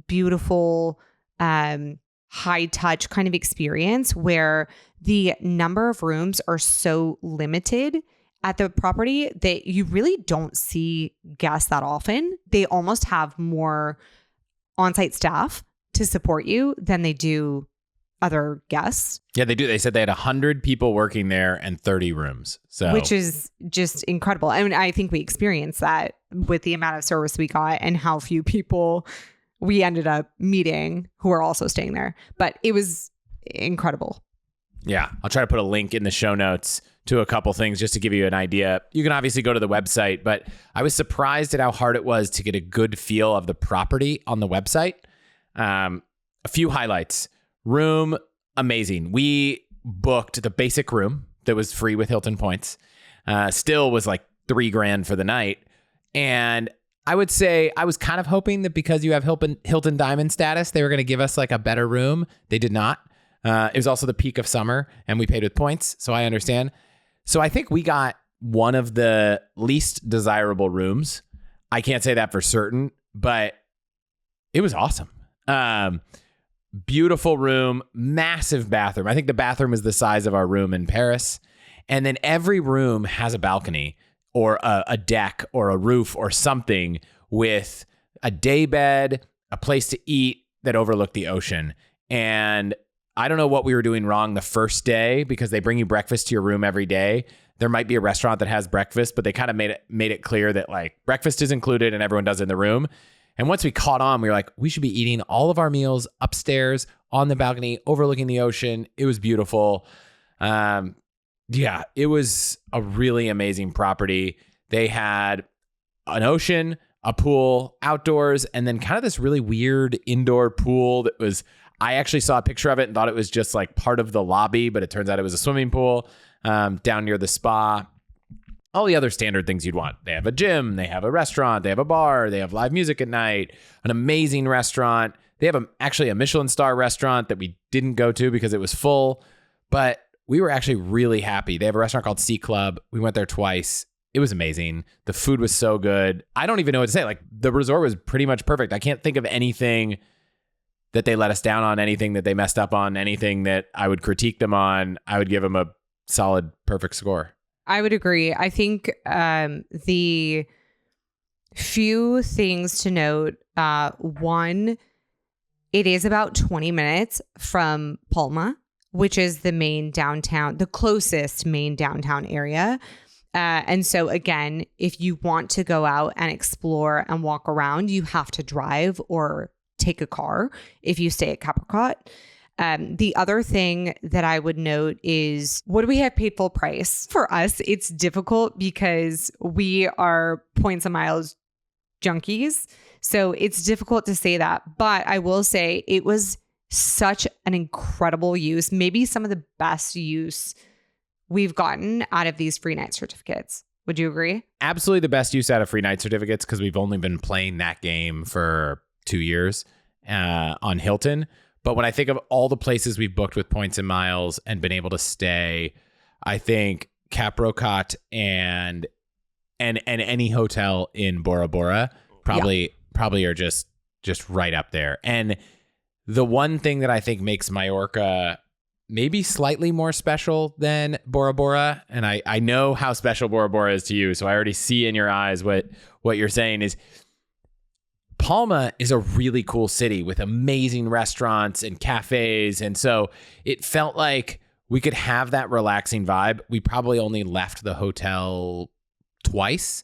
beautiful, high touch kind of experience where the number of rooms are so limited at the property that you really don't see guests that often. They almost have more on-site staff to support you than they do other guests. Yeah, they do. They said they had 100 people working there and 30 rooms. So, which is just incredible. I mean, I think we experienced that with the amount of service we got and how few people we ended up meeting who are also staying there. But it was incredible. Yeah, I'll try to put a link in the show notes to a couple things just to give you an idea. You can obviously go to the website, but I was surprised at how hard it was to get a good feel of the property on the website. A few highlights. Room, amazing. We booked the basic room that was free with Hilton points. Still was like $3,000 for the night. And I would say I was kind of hoping that because you have Hilton Diamond status, they were going to give us like a better room. They did not. It was also the peak of summer and we paid with points. So I understand. So I think we got one of the least desirable rooms. I can't say that for certain, but it was awesome. Beautiful room, massive bathroom. I think the bathroom is the size of our room in Paris. And then every room has a balcony or a deck or a roof or something with a day bed, a place to eat that overlooked the ocean. And I don't know what we were doing wrong the first day because they bring you breakfast to your room every day. There might be a restaurant that has breakfast, but they kind of made it clear that like breakfast is included and everyone does it in the room. And once we caught on, we were like, we should be eating all of our meals upstairs on the balcony, overlooking the ocean. It was beautiful. Yeah, it was a really amazing property. They had an ocean, a pool, outdoors, and then kind of this really weird indoor pool that was, I actually saw a picture of it and thought it was just like part of the lobby, but it turns out it was a swimming pool down near the spa. All the other standard things you'd want. They have a gym, they have a restaurant, they have a bar, they have live music at night, an amazing restaurant. They have actually a Michelin star restaurant that we didn't go to because it was full, but we were actually really happy. They have a restaurant called Sea Club. We went there twice. It was amazing. The food was so good. I don't even know what to say. Like the resort was pretty much perfect. I can't think of anything that they let us down on, anything that they messed up on, anything that I would critique them on. I would give them a solid, perfect score. I would agree. I think the few things to note, one, it is about 20 minutes from Palma, which is the main downtown, the closest main downtown area. And so again, if you want to go out and explore and walk around, you have to drive or take a car if you stay at Cap Rocat. The other thing that I would note is, what do we have paid full price? For us, it's difficult because we are points and miles junkies. So it's difficult to say that. But I will say it was such an incredible use, maybe some of the best use we've gotten out of these free night certificates. Would you agree? Absolutely the best use out of free night certificates because we've only been playing that game for 2 years on Hilton. But when I think of all the places we've booked with points and miles and been able to stay, I think Rocat and any hotel in Bora Bora probably are just right up there. And the one thing that I think makes Mallorca maybe slightly more special than Bora Bora, and I know how special Bora Bora is to you, so I already see in your eyes what you're saying is Palma is a really cool city with amazing restaurants and cafes, and so it felt like we could have that relaxing vibe. We probably only left the hotel twice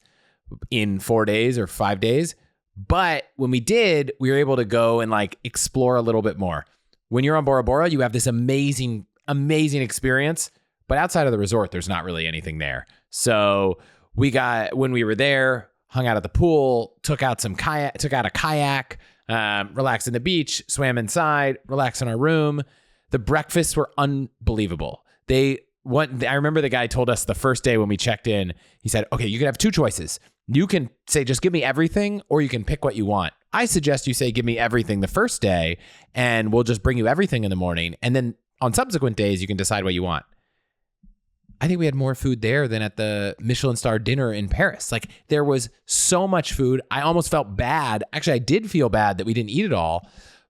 in 4 days or 5 days, but when we did, we were able to go and like explore a little bit more. When you're on Bora Bora, you have this amazing experience, but outside of the resort, there's not really anything there. So when we were there, hung out at the pool, took out a kayak, relaxed in the beach, swam inside, relaxed in our room. The breakfasts were unbelievable. I remember the guy told us the first day when we checked in, he said, okay, you can have two choices. You can say, just give me everything, or you can pick what you want. I suggest you say, give me everything the first day, and we'll just bring you everything in the morning. And then on subsequent days, you can decide what you want. I think we had more food there than at the Michelin star dinner in Paris. Like, there was so much food. I almost felt bad. Actually, I did feel bad that we didn't eat it all,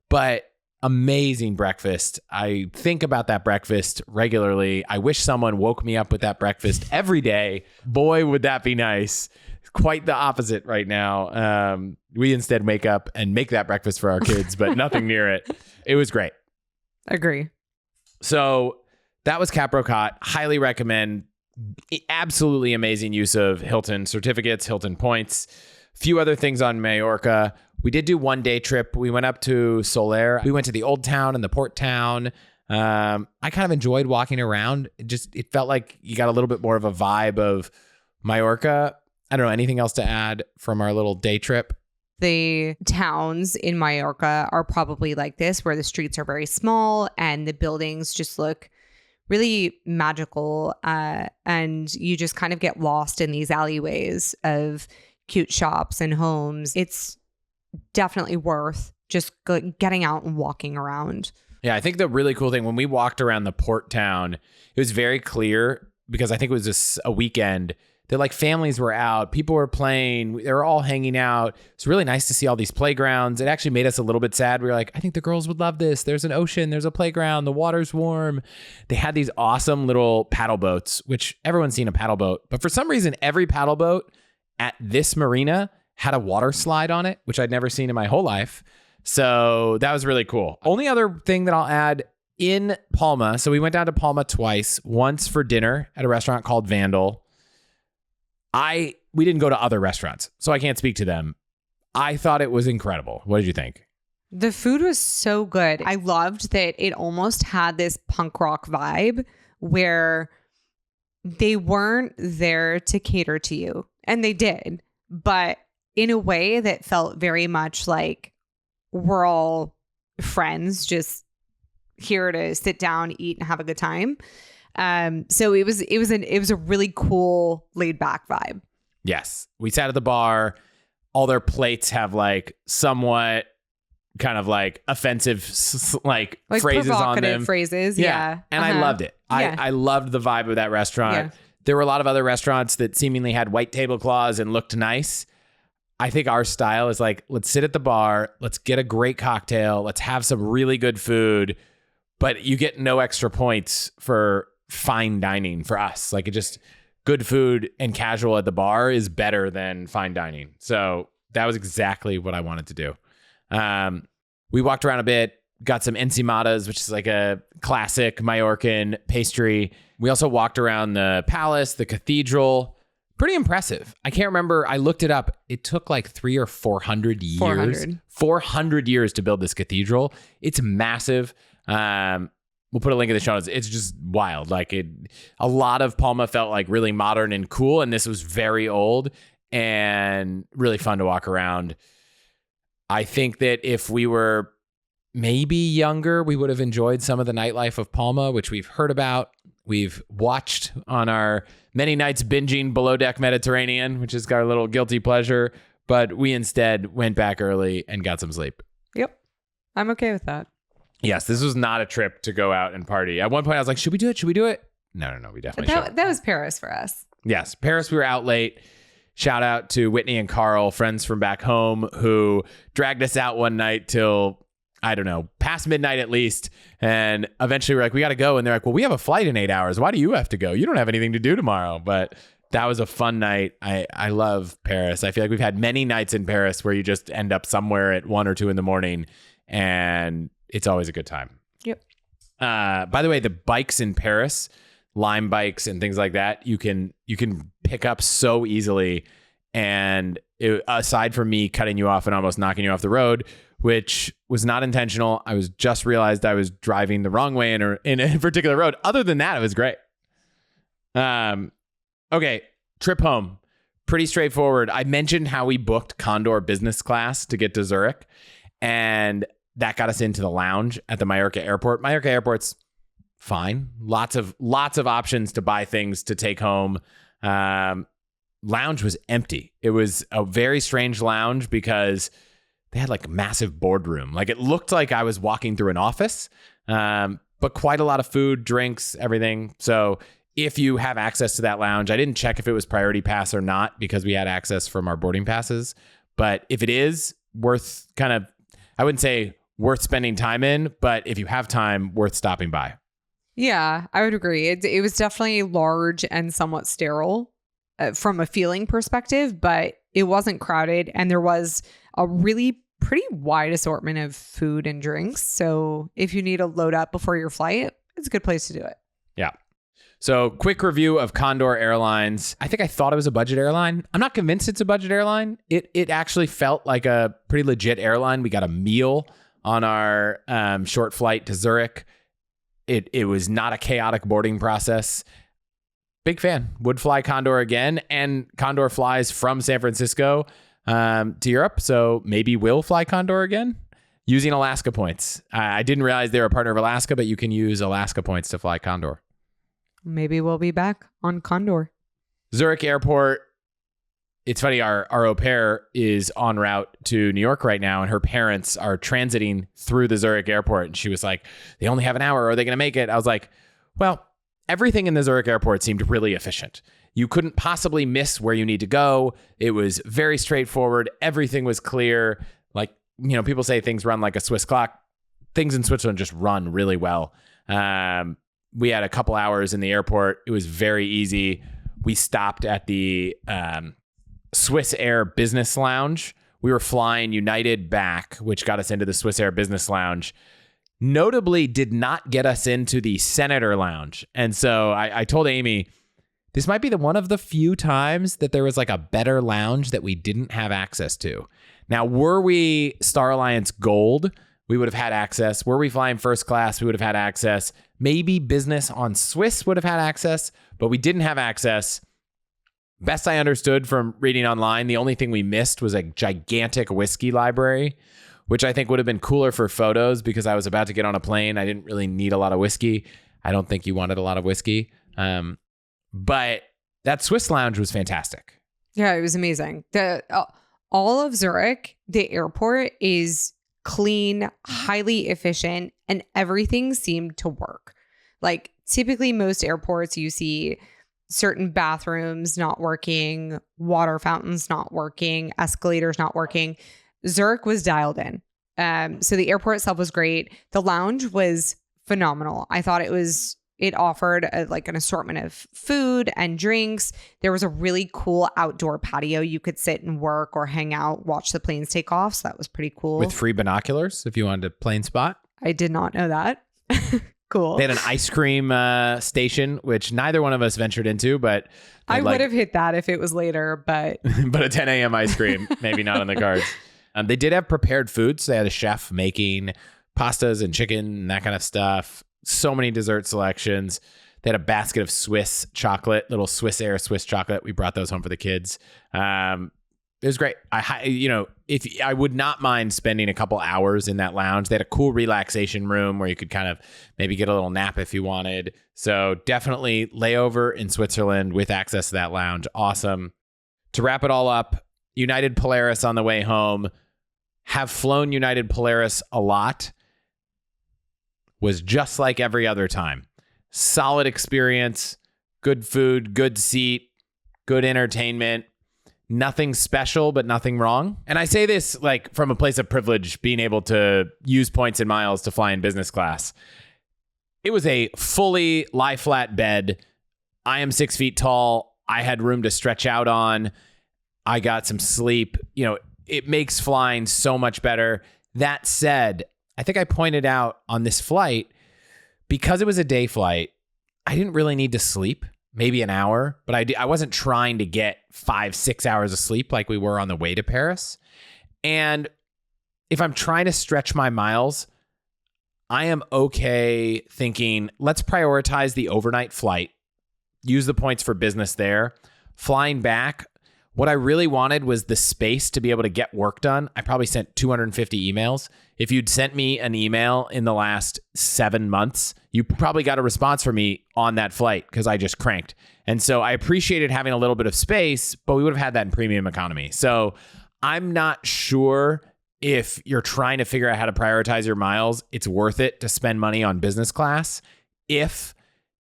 but amazing breakfast. I think about that breakfast regularly. I wish someone woke me up with that breakfast every day. Boy, would that be nice. Quite the opposite right now. We instead wake up and make that breakfast for our kids, but nothing near it. It was great. Agree. So that was Rocat. Highly recommend. Absolutely amazing use of Hilton certificates, Hilton points. Few other things on Mallorca. We did do 1 day trip. We went up to Soler. We went to the old town and the port town. I kind of enjoyed walking around. It felt like you got a little bit more of a vibe of Mallorca. I don't know, anything else to add from our little day trip? The towns in Mallorca are probably like this, where the streets are very small and the buildings just look really magical. And you just kind of get lost in these alleyways of cute shops and homes. It's definitely worth just getting out and walking around. Yeah, I think the really cool thing, when we walked around the port town, it was very clear, because I think it was just a weekend, that like families were out, people were playing, they were all hanging out. It's really nice to see all these playgrounds. It actually made us a little bit sad. We were like, I think the girls would love this. There's an ocean, there's a playground, the water's warm. They had these awesome little paddle boats, which everyone's seen a paddle boat, but for some reason, every paddle boat at this marina had a water slide on it, which I'd never seen in my whole life. So that was really cool. Only other thing that I'll add in Palma. So we went down to Palma twice, once for dinner at a restaurant called Vandal. We didn't go to other restaurants, so I can't speak to them. I thought it was incredible. What did you think? The food was so good. I loved that it almost had this punk rock vibe where they weren't there to cater to you, and they did, but in a way that felt very much like we're all friends, just here to sit down, eat, and have a good time. So it was a really cool, laid back vibe. Yes. We sat at the bar. All their plates have like somewhat kind of like offensive like phrases on them. Phrases. Yeah. And I loved it. Yeah. I loved the vibe of that restaurant. Yeah. There were a lot of other restaurants that seemingly had white tablecloths and looked nice. I think our style is like, let's sit at the bar. Let's get a great cocktail. Let's have some really good food, but you get no extra points for fine dining for us. Like, it just, good food and casual at the bar is better than fine dining. So that was exactly what I wanted to do. We walked around a bit, got some encimadas, which is like a classic Mallorcan pastry. We also walked around the palace, the cathedral. Pretty impressive. I can't remember. I looked it up. It took like 300 or 400 years. 400 years to build this cathedral. It's massive. We'll put a link in the show notes. It's just wild. Like, a lot of Palma felt like really modern and cool, and this was very old and really fun to walk around. I think that if we were maybe younger, we would have enjoyed some of the nightlife of Palma, which we've heard about. we've watched on our many nights binging Below Deck Mediterranean, which is our little guilty pleasure. But we instead went back early and got some sleep. Yep. I'm okay with that. Yes, this was not a trip to go out and party. At one point, I was like, should we do it? Should we do it? No, we definitely should. That was Paris for us. Yes, Paris, we were out late. Shout out to Whitney and Carl, friends from back home, who dragged us out one night till, I don't know, past midnight at least. And eventually we're like, we got to go. And they're like, well, we have a flight in 8 hours. Why do you have to go? You don't have anything to do tomorrow. But that was a fun night. I love Paris. I feel like we've had many nights in Paris where you just end up somewhere at 1 or 2 in the morning, and it's always a good time. Yep. By the way, the bikes in Paris, Lime bikes and things like that, you can pick up so easily. And aside from me cutting you off and almost knocking you off the road, which was not intentional, I was just realized I was driving the wrong way in a particular road. Other than that, it was great. Okay, trip home. Pretty straightforward. I mentioned how we booked Condor business class to get to Zurich, and that got us into the lounge at the Mallorca airport. Mallorca airport's fine. Lots of options to buy things to take home. Lounge was empty. It was a very strange lounge because they had like a massive boardroom. Like it looked like I was walking through an office, but quite a lot of food, drinks, everything. So if you have access to that lounge, I didn't check if it was priority pass or not because we had access from our boarding passes. But if it is worth I wouldn't say worth spending time in, but if you have time, worth stopping by. Yeah, I would agree. It was definitely large and somewhat sterile from a feeling perspective, but it wasn't crowded. And there was a really pretty wide assortment of food and drinks. So if you need to load up before your flight, it's a good place to do it. Yeah. So quick review of Condor Airlines. I think I thought it was a budget airline. I'm not convinced it's a budget airline. It actually felt like a pretty legit airline. We got a meal on our short flight to Zurich. It was not a chaotic boarding process. Big fan. Would fly Condor again. And Condor flies from San Francisco to Europe. So maybe we'll fly Condor again using Alaska points. I didn't realize they were a partner of Alaska, but you can use Alaska points to fly Condor. Maybe we'll be back on Condor. Zurich Airport. It's funny, our au pair is en route to New York right now, and her parents are transiting through the Zurich Airport. And she was like, they only have an hour. Are they going to make it? I was like, well, everything in the Zurich Airport seemed really efficient. You couldn't possibly miss where you need to go. It was very straightforward. Everything was clear. Like, people say things run like a Swiss clock. Things in Switzerland just run really well. We had a couple hours in the airport. It was very easy. We stopped at the Swiss Air Business Lounge. We were flying United back, which got us into the Swiss Air Business Lounge. Notably, did not get us into the Senator Lounge. And so I told Amy, this might be one of the few times that there was like a better lounge that we didn't have access to. Now, were we Star Alliance Gold, we would have had access. Were we flying first class, we would have had access. Maybe business on Swiss would have had access, but we didn't have access. Best I understood from reading online, the only thing we missed was a gigantic whiskey library, which I think would have been cooler for photos because I was about to get on a plane. I didn't really need a lot of whiskey. I don't think you wanted a lot of whiskey. But that Swiss lounge was fantastic. Yeah, it was amazing. All of Zurich, the airport is clean, highly efficient, and everything seemed to work. Like typically most airports, you see certain bathrooms not working, water fountains not working, escalators not working. Zurich was dialed in. So the airport itself was great. The lounge was phenomenal. I thought it offered an assortment of food and drinks. There was a really cool outdoor patio. You could sit and work or hang out, watch the planes take off. So that was pretty cool. With free binoculars if you wanted a plane spot. I did not know that. Cool. They had an ice cream station, which neither one of us ventured into, but I would have hit that if it was later, but but a 10 a.m. ice cream, maybe not on the cards. They did have prepared foods. They had a chef making pastas and chicken and that kind of stuff. So many dessert selections. They had a basket of Swiss chocolate, little Swiss Air Swiss chocolate. We brought those home for the kids. It was great. If I would not mind spending a couple hours in that lounge. They had a cool relaxation room where you could kind of maybe get a little nap if you wanted. So definitely layover in Switzerland with access to that lounge. Awesome. To wrap it all up, United Polaris on the way home. Have flown United Polaris a lot. Was just like every other time. Solid experience, good food, good seat, good entertainment. Nothing special, but nothing wrong. And I say this like from a place of privilege, being able to use points and miles to fly in business class. It was a fully lie flat bed. I am 6 feet tall. I had room to stretch out on. I got some sleep. It makes flying so much better. That said, I think I pointed out on this flight, because it was a day flight, I didn't really need to sleep. Maybe an hour, but I wasn't trying to get 5-6 hours of sleep like we were on the way to Paris. And if I'm trying to stretch my miles, I am okay thinking, let's prioritize the overnight flight, use the points for business there. Flying back, what I really wanted was the space to be able to get work done. I probably sent 250 emails. If you'd sent me an email in the last 7 months, you probably got a response from me on that flight because I just cranked. And so I appreciated having a little bit of space, but we would have had that in premium economy. So I'm not sure if you're trying to figure out how to prioritize your miles, it's worth it to spend money on business class. If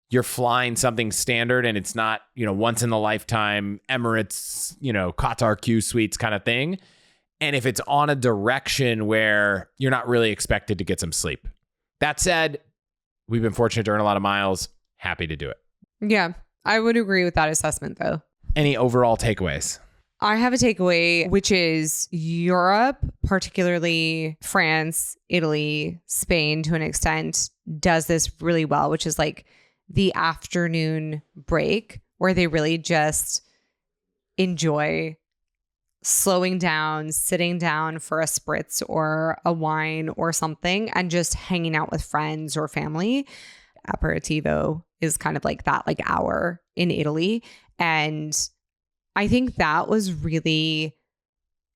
you're flying something standard and it's not, once in the lifetime Emirates, Qatar Q suites kind of thing. And if it's on a direction where you're not really expected to get some sleep. That said, we've been fortunate to earn a lot of miles. Happy to do it. Yeah, I would agree with that assessment though. Any overall takeaways? I have a takeaway, which is Europe, particularly France, Italy, Spain to an extent, does this really well, which is like the afternoon break where they really just enjoy slowing down, sitting down for a spritz or a wine or something and just hanging out with friends or family. Aperitivo is kind of like that, like hour in Italy. And I think that was really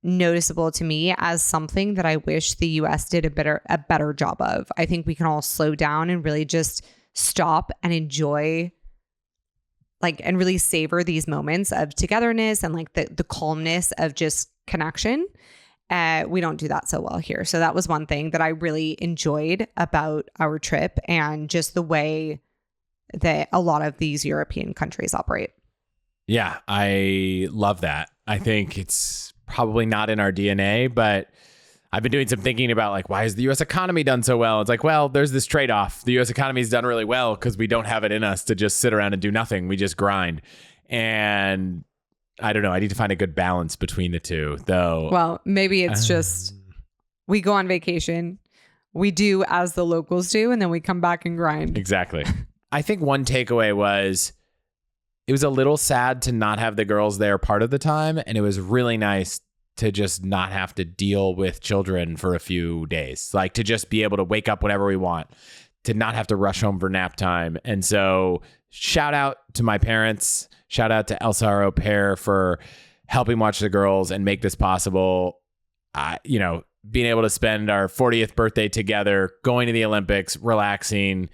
noticeable to me as something that I wish the US did a better job of. I think we can all slow down and really just stop and enjoy and really savor these moments of togetherness and like the calmness of just connection. We don't do that so well here. So that was one thing that I really enjoyed about our trip and just the way that a lot of these European countries operate. Yeah, I love that. I think it's probably not in our DNA, but I've been doing some thinking about like, why has the U.S. economy done so well? It's like, well, there's this trade-off. The U.S. economy's done really well because we don't have it in us to just sit around and do nothing. We just grind. And I don't know. I need to find a good balance between the two, though. Well, maybe it's just we go on vacation, we do as the locals do, and then we come back and grind. Exactly. I think one takeaway was it was a little sad to not have the girls there part of the time. And it was really nice to just not have to deal with children for a few days, like to just be able to wake up whenever we want, to not have to rush home for nap time. And so shout out to my parents, shout out to Elsa, our au pair, for helping watch the girls and make this possible. Being able to spend our 40th birthday together, going to the Olympics, relaxing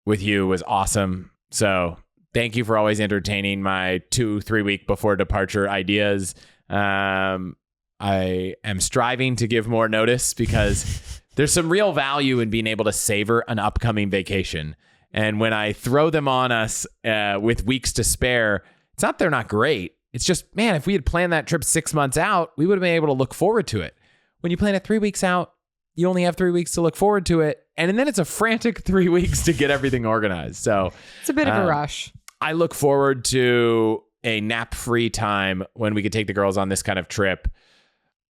with you was awesome. So thank you for always entertaining my 2-3 week before departure ideas. I am striving to give more notice because there's some real value in being able to savor an upcoming vacation. And when I throw them on us with weeks to spare, it's not they're not great. It's just, man, if we had planned that trip 6 months out, we would have been able to look forward to it. When you plan it 3 weeks out, you only have 3 weeks to look forward to it. And then it's a frantic 3 weeks to get everything organized. So it's a bit of a rush. I look forward to a nap-free time when we could take the girls on this kind of trip.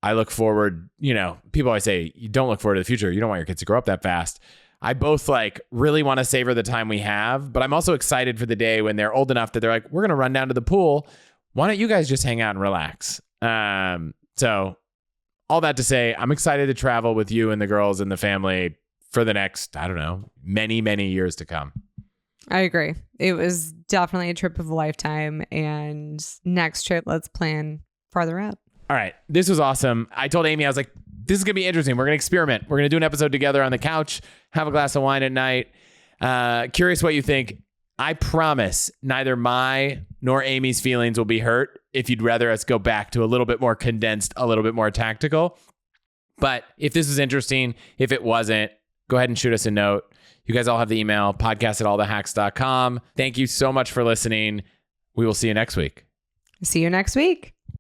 I look forward, people always say, you don't look forward to the future. You don't want your kids to grow up that fast. I both really want to savor the time we have, but I'm also excited for the day when they're old enough that they're like, we're going to run down to the pool. Why don't you guys just hang out and relax? So all that to say, I'm excited to travel with you and the girls and the family for the next, many, many years to come. I agree. It was definitely a trip of a lifetime. And next trip, let's plan farther out. All right. This was awesome. I told Amy, I was like, this is going to be interesting. We're going to experiment. We're going to do an episode together on the couch, have a glass of wine at night. Curious what you think. I promise neither my nor Amy's feelings will be hurt if you'd rather us go back to a little bit more condensed, a little bit more tactical. But if this was interesting, if it wasn't, go ahead and shoot us a note. You guys all have the email, podcast@allthehacks.com. Thank you so much for listening. We will see you next week. See you next week.